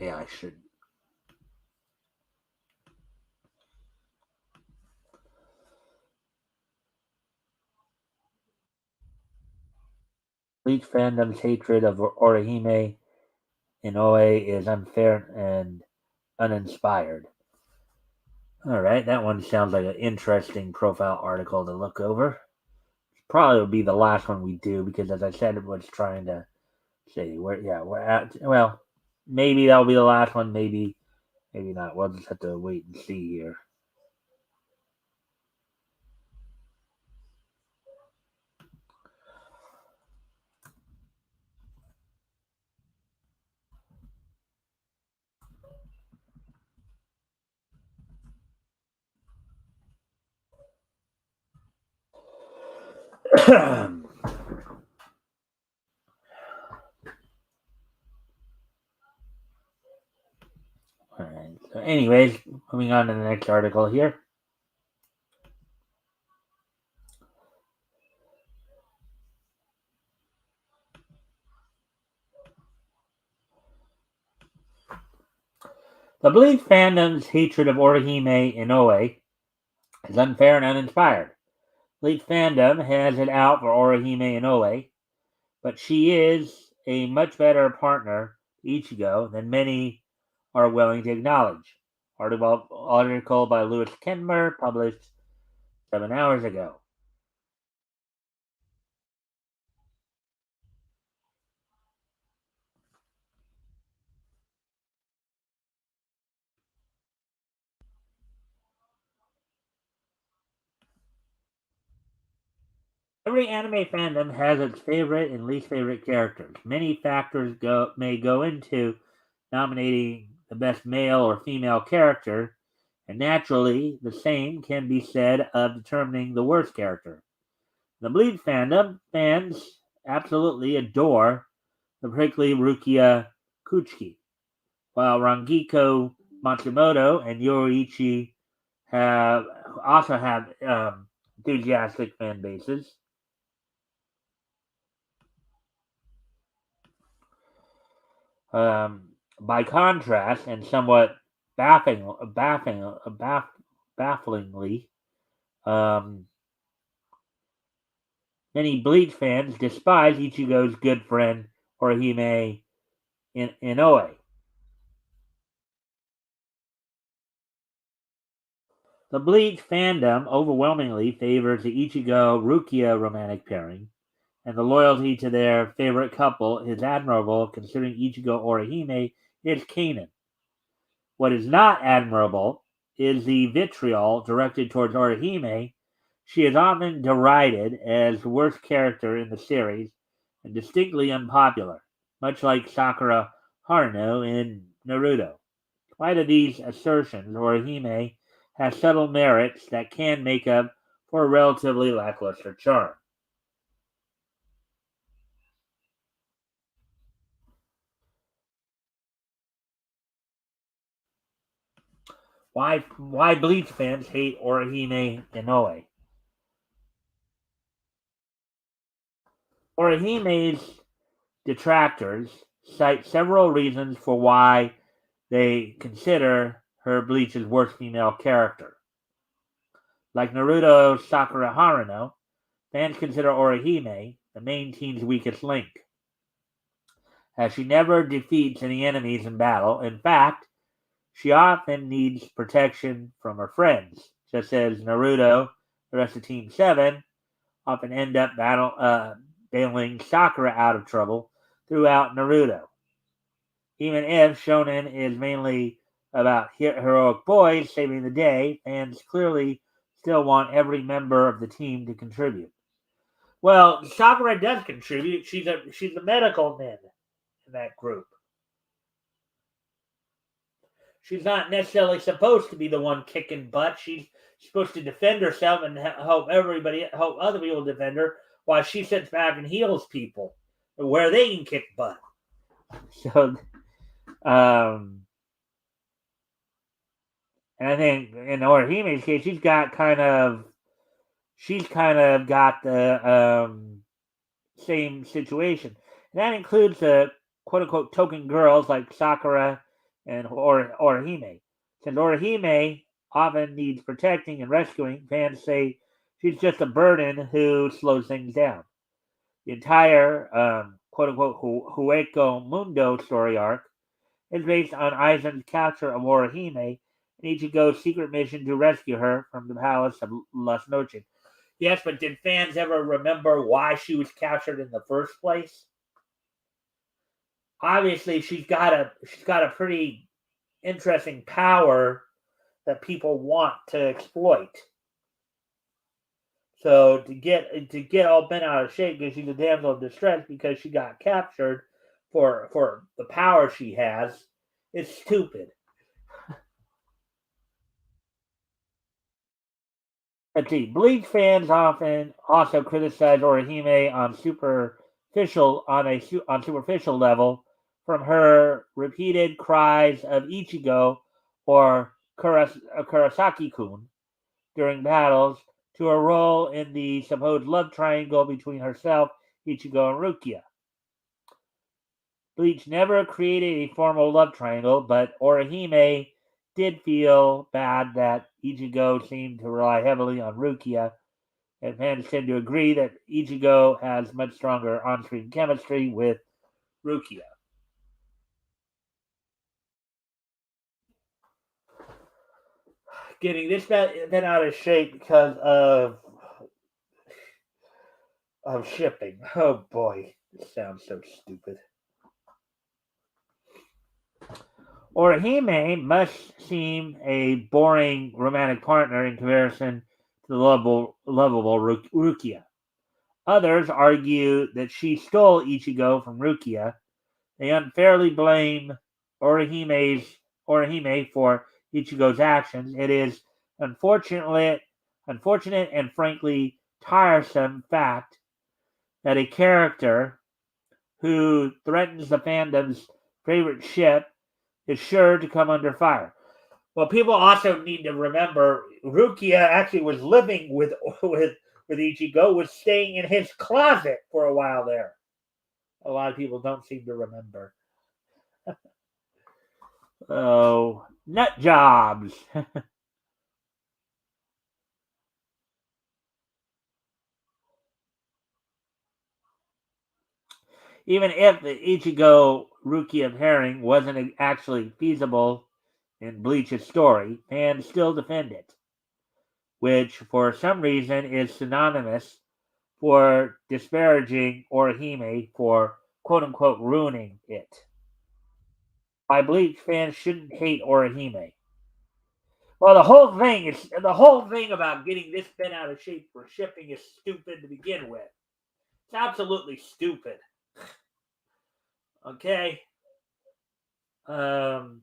Yeah, I should. Bleach fandom's hatred of Orihime Inoue is unfair and uninspired. All right, that one sounds like an interesting profile article to look over. Probably will be the last one we do because, as I said, it was trying to say we're at. Well, maybe that'll be the last one. Maybe not. We'll just have to wait and see here. All right. So, anyways, moving on to the next article here. The Bleach fandom's hatred of Orihime Inoue is unfair and uninspired. Bleach fandom has it out for Orihime Inoue, but she is a much better partner to Ichigo than many are willing to acknowledge. Article by Louis Kenmer, published 7 hours ago. Every anime fandom has its favorite and least favorite characters. Many factors may go into nominating the best male or female character, and naturally, the same can be said of determining the worst character. The Bleach fandom fans absolutely adore the prickly Rukia Kuchiki, while Rangiko Matsumoto and Yoichi also have enthusiastic fan bases. By contrast, and somewhat bafflingly, um, many Bleach fans despise Ichigo's good friend Orihime Inoue. The Bleach fandom overwhelmingly favors the Ichigo Rukia romantic pairing, and the loyalty to their favorite couple is admirable considering Ichigo Orihime is Kanan. What is not admirable is the vitriol directed towards Orihime. She is often derided as the worst character in the series and distinctly unpopular, much like Sakura Haruno in Naruto. In spite of these assertions, Orihime has subtle merits that can make up for a relatively lackluster charm. Why Bleach fans hate Orihime Inoue? Orihime's detractors cite several reasons for why they consider her Bleach's worst female character. Like Naruto's Sakura Haruno, fans consider Orihime the main team's weakest link, as she never defeats any enemies in battle. In fact, she often needs protection from her friends, just as Naruto, the rest of Team 7, often end up bailing Sakura out of trouble throughout Naruto. Even if shonen is mainly about heroic boys saving the day, fans clearly still want every member of the team to contribute. Well, Sakura does contribute. She's a medical man in that group. She's not necessarily supposed to be the one kicking butt. She's supposed to defend herself and help other people defend her, while she sits back and heals people where they can kick butt. So, um, and I think in Orihime's case, she's kind of got the same situation. And that includes the quote unquote token girls like Sakura and Orihime. Since Orihime often needs protecting and rescuing, fans say she's just a burden who slows things down. The entire quote unquote Hueco Mundo story arc is based on Aizen's capture of Orihime and Ichigo's secret mission to rescue her from the palace of Las Noches. Yes, but did fans ever remember why she was captured in the first place? Obviously, she's got a pretty interesting power that people want to exploit. So to get all bent out of shape because she's a damsel of distress because she got captured for the power she has is stupid. Let's see. Bleach fans often also criticize Orihime on superficial level from her repeated cries of Ichigo or Kurosaki-kun during battles to her role in the supposed love triangle between herself, Ichigo, and Rukia. Bleach never created a formal love triangle, but Orihime did feel bad that Ichigo seemed to rely heavily on Rukia, and fans tend to agree that Ichigo has much stronger on-screen chemistry with Rukia. Getting this bent out of shape because of shipping. Oh boy, this sounds so stupid. Orihime must seem a boring romantic partner in comparison to the lovable Rukia. Others argue that she stole Ichigo from Rukia. They unfairly blame Orihime for Ichigo's actions. It is unfortunate and frankly tiresome fact that a character who threatens the fandom's favorite ship is sure to come under fire. Well, people also need to remember Rukia actually was living with Ichigo, was staying in his closet for a while there. A lot of people don't seem to remember. Oh, nut jobs. Even if the Ichigo Rukia pairing wasn't actually feasible in Bleach's story, fans still defend it, which for some reason is synonymous for disparaging Orihime for quote unquote ruining it. By Bleach, fans shouldn't hate Orihime. Well, the whole thing about getting this bent out of shape for shipping is stupid to begin with. It's absolutely stupid. Okay. Um,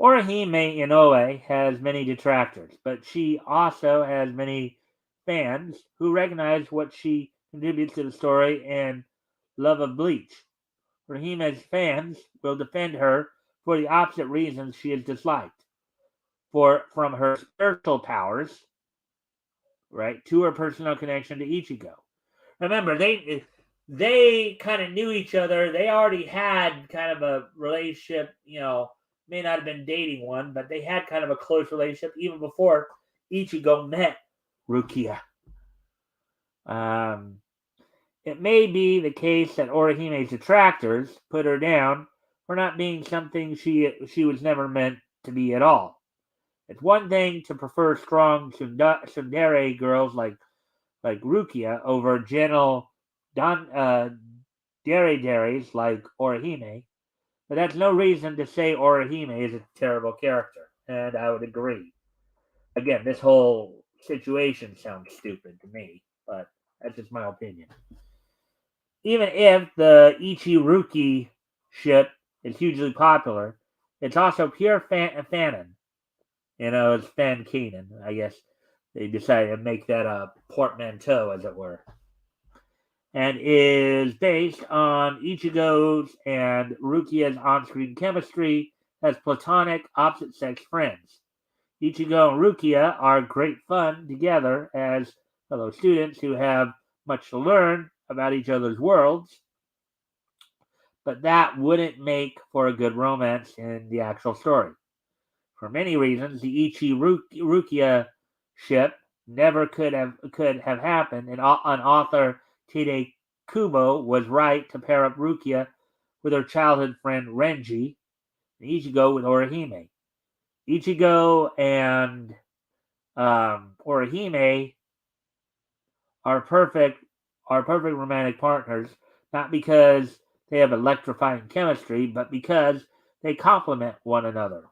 Orihime Inoue has many detractors, but she also has many fans who recognize what she contributes to the story and love of Bleach. Orihime's fans will defend her for the opposite reasons she is disliked. From her spiritual powers, right, to her personal connection to Ichigo. Remember, they kind of knew each other. They already had kind of a relationship, may not have been dating one, but they had kind of a close relationship even before Ichigo met Rukia. Um, it may be the case that Orihime's detractors put her down for not being something she was never meant to be at all. It's one thing to prefer strong tsundere girls like Rukia over gentle deres like Orihime, but that's no reason to say Orihime is a terrible character, and I would agree. Again, this whole situation sounds stupid to me, but that's just my opinion. Even if the Ichiruki ship is hugely popular, it's also pure fanon. It's Fan Keenan. I guess they decided to make that a portmanteau, as it were, and is based on Ichigo's and Rukia's on-screen chemistry as platonic opposite-sex friends. Ichigo and Rukia are great fun together as fellow students who have much to learn about each other's worlds, but that wouldn't make for a good romance in the actual story. For many reasons, the Ichi Rukia ship never could have happened, and author Tide Kubo was right to pair up Rukia with her childhood friend Renji, and Ichigo with Orihime. Ichigo and Orihime are perfect romantic partners, not because they have electrifying chemistry, but because they complement one another.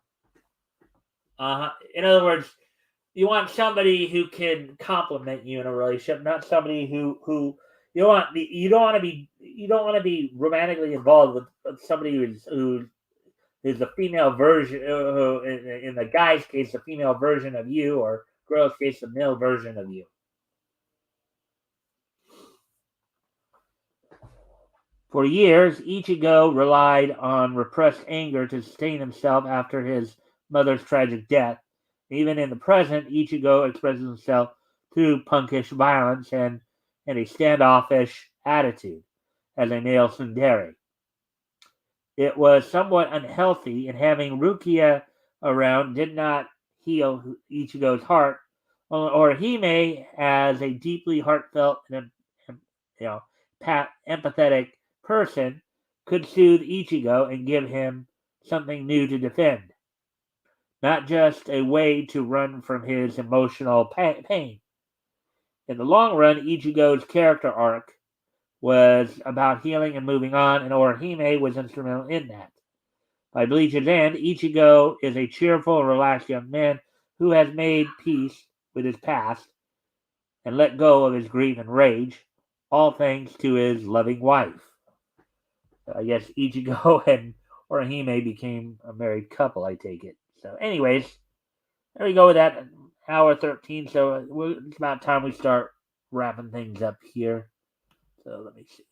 In other words, you want somebody who can complement you in a relationship, not somebody who you don't want to be romantically involved with somebody who is the female version, in the guy's case, the female version of you, or girl's case, the male version of you. For years, Ichigo relied on repressed anger to sustain himself after his mother's tragic death. Even in the present, Ichigo expresses himself through punkish violence and a standoffish attitude as a male tsundere. It was somewhat unhealthy, and having Rukia around did not heal Ichigo's heart. Orihime, as a deeply heartfelt and you know, empathetic person, could soothe Ichigo and give him something new to defend, not just a way to run from his emotional pain. In the long run, Ichigo's character arc was about healing and moving on, and Orihime was instrumental in that. By Bleach's end, Ichigo is a cheerful and relaxed young man who has made peace with his past and let go of his grief and rage, all thanks to his loving wife. I guess Ichigo and Orihime became a married couple, I take it. So, anyways, there we go with that. Hour 13. So, it's about time we start wrapping things up here. So, let me see.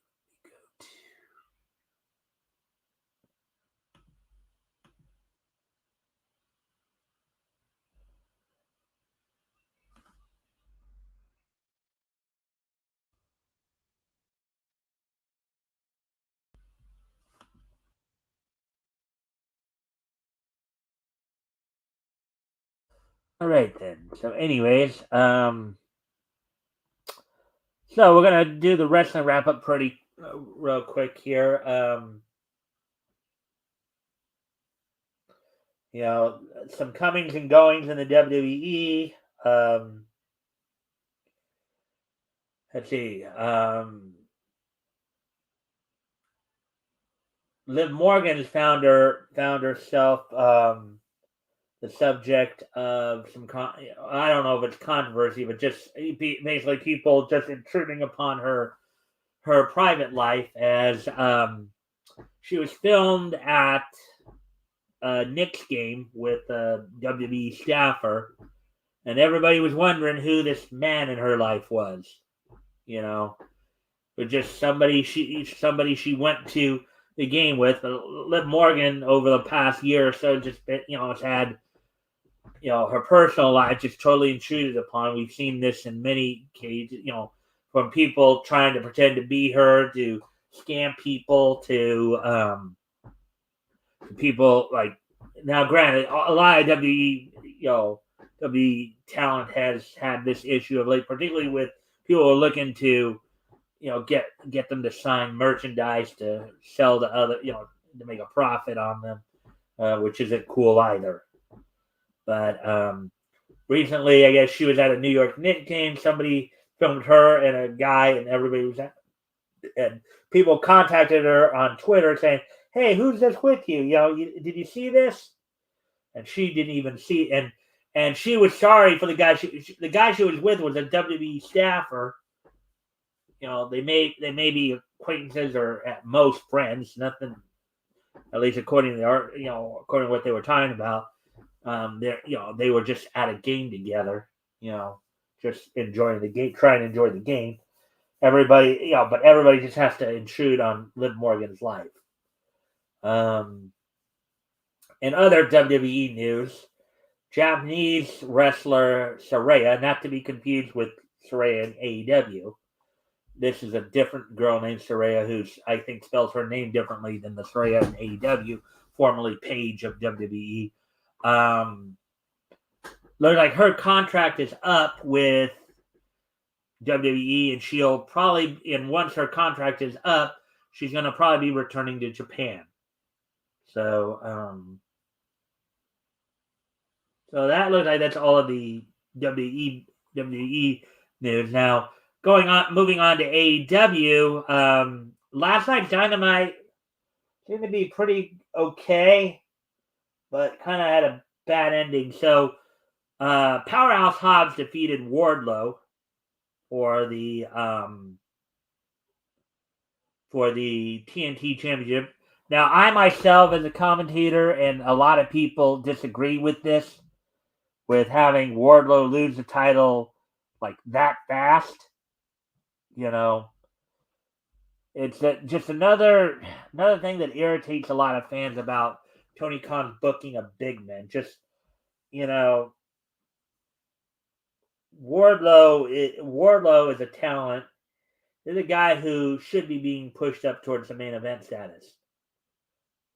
All right, then. So, anyways, so we're gonna do the wrestling wrap up pretty real quick here. Some comings and goings in the WWE. Let's see. Liv Morgan found herself the subject of some I don't know if it's controversy, but just basically people just intruding upon her private life as she was filmed at a Knicks game with a WWE staffer, and everybody was wondering who this man in her life was. Or just somebody she went to the game with. Liv Morgan over the past year or so just has had her personal life just totally intruded upon. We've seen this in many cases, from people trying to pretend to be her, to scam people, to people like, now granted, a lot of WWE talent has had this issue of late, particularly with people who are looking to get them to sign merchandise to sell to other, to make a profit on them, which isn't cool either. But recently, I guess she was at a New York Knicks game. Somebody filmed her and a guy, and everybody was at, and people contacted her on Twitter saying, "Hey, who's this with you? Did you see this?" And she didn't even see it. And she was sorry for the guy. The guy she was with was a WWE staffer. They may be acquaintances or at most friends. Nothing, at least according to the art. According to what they were talking about. They were just at a game together. Just enjoying the game, trying to enjoy the game. Everybody, but everybody just has to intrude on Liv Morgan's life. In other WWE news, Japanese wrestler Saraya, not to be confused with Saraya in AEW, this is a different girl named Saraya who I think spells her name differently than the Saraya in AEW, formerly Paige of WWE. Looks like her contract is up with WWE, and she'll probably, and once her contract is up, she's going to probably be returning to Japan. So, so that looks like that's all of the WWE news. Now, moving on to AEW. Last night's Dynamite seemed to be pretty okay, but kind of had a bad ending. So, Powerhouse Hobbs defeated Wardlow for the TNT Championship. Now, I myself, as a commentator, and a lot of people disagree with this, with having Wardlow lose the title like that fast. You know, it's just another thing that irritates a lot of fans about Tony Khan booking a big man. Just, you know, Wardlow is a talent. He's a guy who should be being pushed up towards the main event status,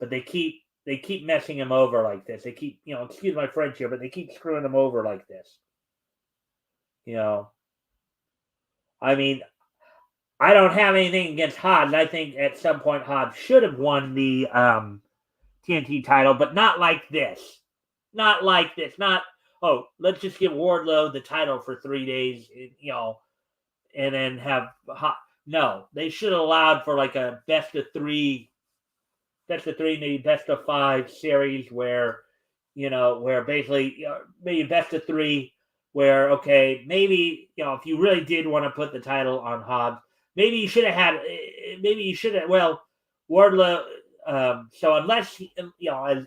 but they keep messing him over like this. They keep, excuse my French here, but they keep screwing him over like this. I mean, I don't have anything against Hobbs. I think at some point Hobbs should have won the TNT title, but not like this. Not like this. Not, oh, let's just give Wardlow the title for 3 days, and then have No, they should have allowed for like a best of three, maybe best of 5 series where, where basically maybe best of 3, where maybe if you really did want to put the title on Hobbs, maybe you should have Wardlow. So unless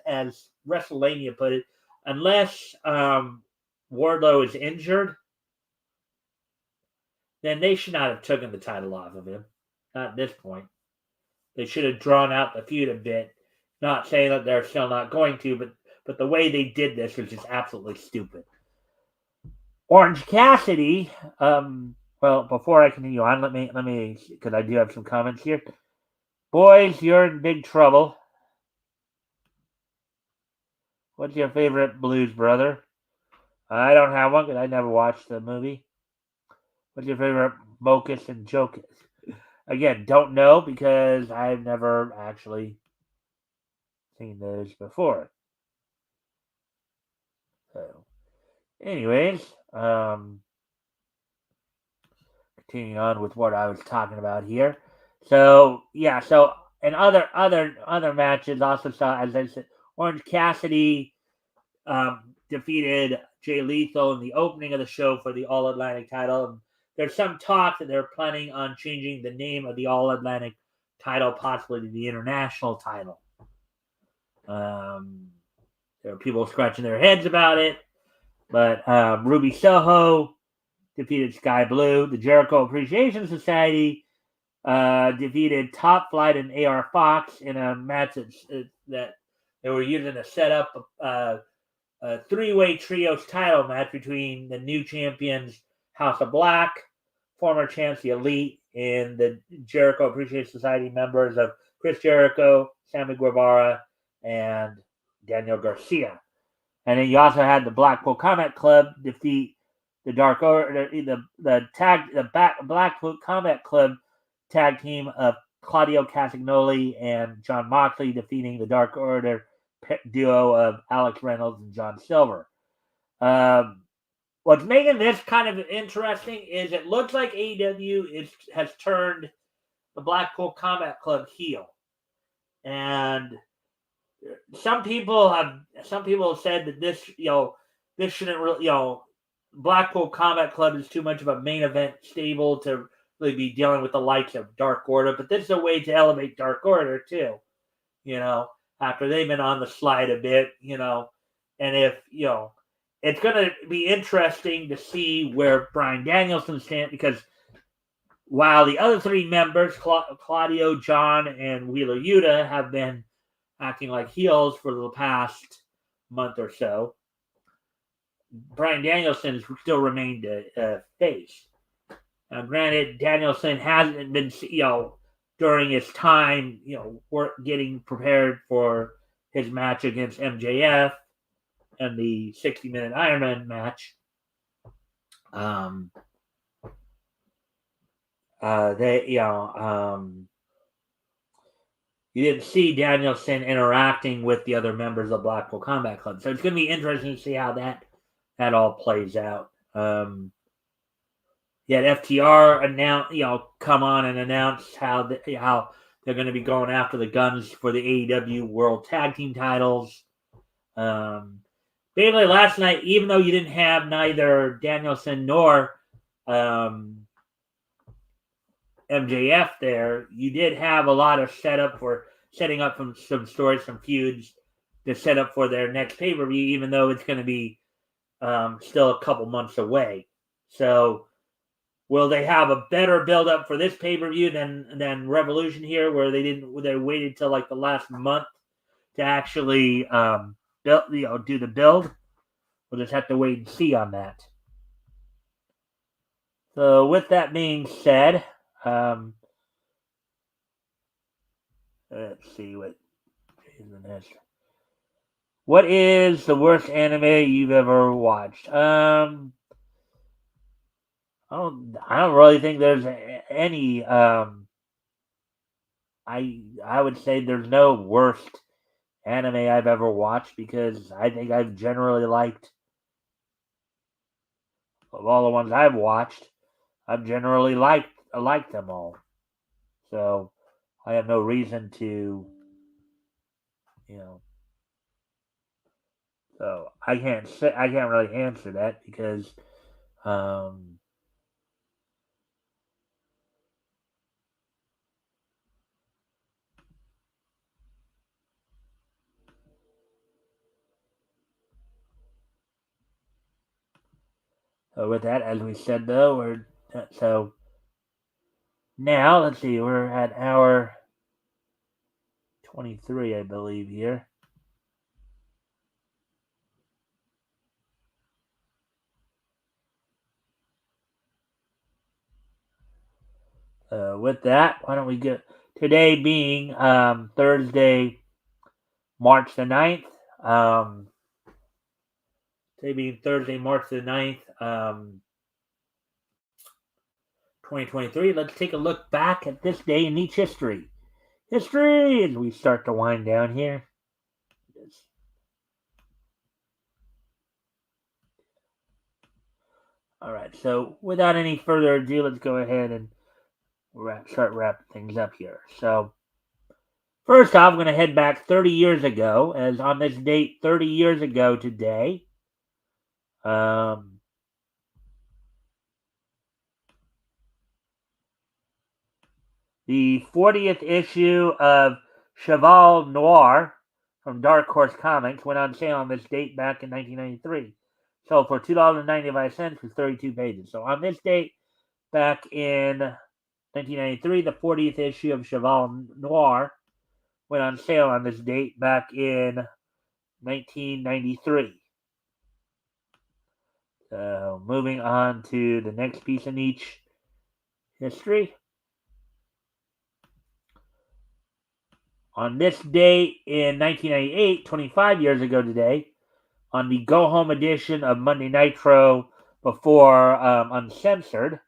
as WrestleMania put it, unless Wardlow is injured, then they should not have taken the title off of him. Not at this point. They should have drawn out the feud a bit. Not saying that they're still not going to, but the way they did this was just absolutely stupid. Orange Cassidy. Well, before I continue on, let me, because I do have some comments here. Boys, you're in big trouble. What's your favorite Blues Brother? I don't have one because I never watched the movie. What's your favorite Mocus and Jocus? Again, don't know because I've never actually seen those before. So, anyways, continuing on with what I was talking about here. So yeah, and other matches also saw, as I said, Orange Cassidy defeated Jay Lethal in the opening of the show for the All Atlantic title. And there's some talk that they're planning on changing the name of the All Atlantic title, possibly to the International title. There are people scratching their heads about it, but Ruby Soho defeated Sky Blue. The Jericho Appreciation Society defeated Top Flight and AR Fox in a match that they were using to set up a 3-way trios title match between the new champions House of Black, former champs the Elite, and the Jericho Appreciation Society members of Chris Jericho, Sammy Guevara, and Daniel Garcia. And then you also had the Blackpool Combat Club defeat the Dark Order, the Blackpool Combat Club tag team of Claudio Castagnoli and John Moxley, defeating the Dark Order duo of Alex Reynolds and John Silver. What's making this kind of interesting is it looks like AEW has turned the Blackpool Combat Club heel, and some people have said that this shouldn't really, Blackpool Combat Club is too much of a main event stable to really be dealing with the likes of Dark Order, but this is a way to elevate Dark Order too, after they've been on the slide a bit, and if, it's going to be interesting to see where Bryan Danielson stands, because while the other 3 members, Claudio, John, and Wheeler Yuta, have been acting like heels for the past month or so, Bryan Danielson still remained a face. Now, granted, Danielson hasn't been, during his time, getting prepared for his match against MJF and the 60-minute Ironman match. You didn't see Danielson interacting with the other members of Blackpool Combat Club, so it's going to be interesting to see how that all plays out. Yet FTR come on and announce how they're going to be going after the Guns for the AEW World Tag Team titles. Basically, last night, even though you didn't have neither Danielson nor MJF there, you did have a lot of setting up some stories, some feuds to set up for their next pay-per-view, even though it's going to be still a couple months away. So will they have a better build-up for this pay-per-view than Revolution here, where they waited till like the last month to actually do the build? We'll just have to wait and see on that. So with that being said, let's see what is the next. What is the worst anime you've ever watched? I don't really think there's any. I would say there's no worst anime I've ever watched, because I think I've generally liked, of all the ones I've watched, I've generally liked them all. So I have no reason to, so I can't really answer that, because so with that, as we said though, so now let's see, we're at hour 23, I believe, here. With that, why don't we get today being Thursday, March the 9th. Today being Thursday, March the 9th, 2023. Let's take a look back at this day in each history. History, as we start to wind down here. All right, so without any further ado, let's go ahead and start wrapping things up here. So, first off, I'm going to head back 30 years ago, as on this date, 30 years ago today, the 40th issue of Cheval Noir from Dark Horse Comics went on sale on this date back in 1993. Sold for $2.95 with 32 pages. So on this date, back in 1993, the 40th issue of Cheval Noir went on sale on this date back in 1993. So moving on to the next piece in each history. On this date in 1998, 25 years ago today, on the Go Home edition of Monday Nitro before Uncensored,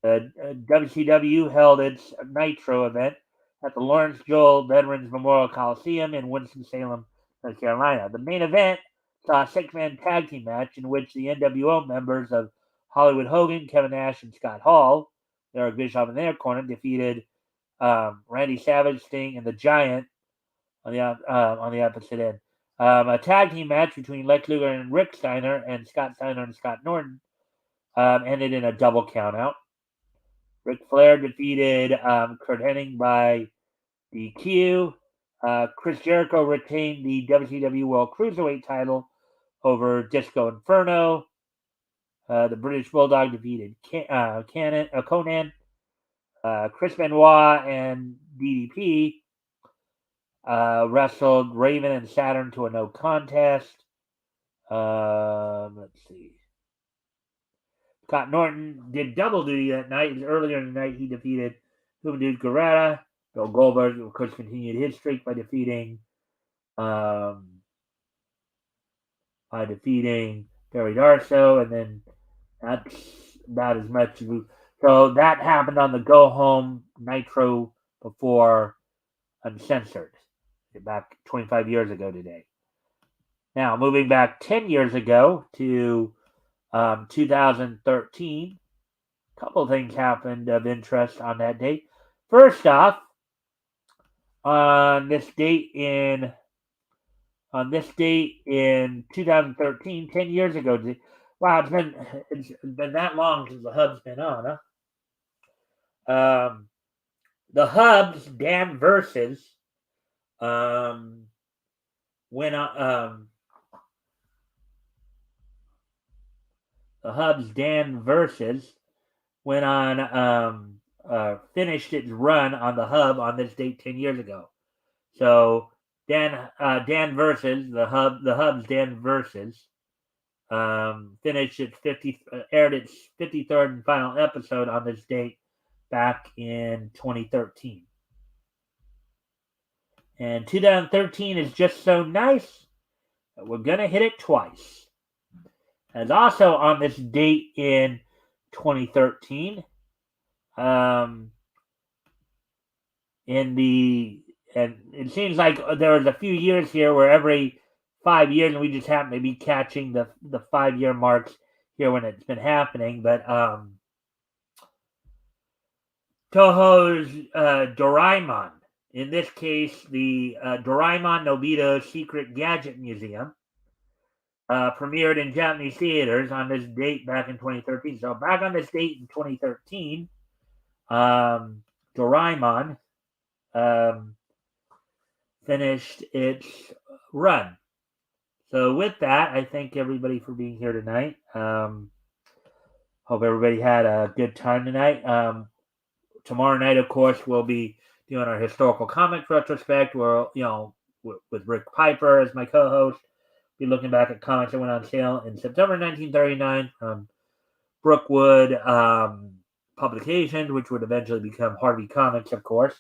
WCW held its Nitro event at the Lawrence Joel Veterans Memorial Coliseum in Winston-Salem, North Carolina. The main event saw a six-man tag team match in which the NWO members of Hollywood Hogan, Kevin Nash, and Scott Hall, Eric Bischoff in their corner, defeated Randy Savage, Sting, and the Giant on the opposite end. A tag team match between Lex Luger and Rick Steiner and Scott Steiner and Scott Norton ended in a double countout. Ric Flair defeated Kurt Hennig by DQ. Chris Jericho retained the WCW World Cruiserweight title over Disco Inferno. The British Bulldog defeated Conan. Chris Benoit and DDP wrestled Raven and Saturn to a no contest. Let's see. Scott Norton did double duty that night. Earlier in the night, he defeated Juventud Guerrera. Bill Goldberg, of course, continued his streak by defeating Barry Darso, and then that's about as much. So that happened on the Go Home Nitro before Uncensored, back 25 years ago today. Now, moving back 10 years ago to 2013, a couple of things happened of interest on that date. First off, on this date in 2013, 10 years ago. Wow, it's been that long since the Hub's been on, huh? The Hub's Dan Versus went on. The Hub's Dan Versus went on. Finished its run on the Hub on this date 10 years ago. So Dan Versus the Hub's Dan Versus finished its aired its 53rd and final episode on this date back in 2013. And 2013 is just so nice that we're gonna hit it twice. And also on this date in 2013, and it seems like there was a few years here where every 5 years, and we just happen to be catching the 5-year marks here when it's been happening. But Toho's Doraemon, in this case, the Doraemon Nobita's Secret Gadget Museum, premiered in Japanese theaters on this date back in 2013. So back on this date in 2013, Doraemon finished its run. So with that, I thank everybody for being here tonight. Hope everybody had a good time tonight. Tomorrow night, of course, we'll be doing our historical comic retrospect. Where with Rick Piper as my co-host, be looking back at comics that went on sale in September 1939 from Brookwood Publications, which would eventually become Harvey Comics, of course.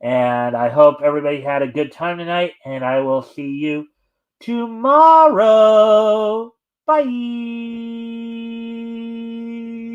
And I hope everybody had a good time tonight, and I will see you tomorrow. Bye.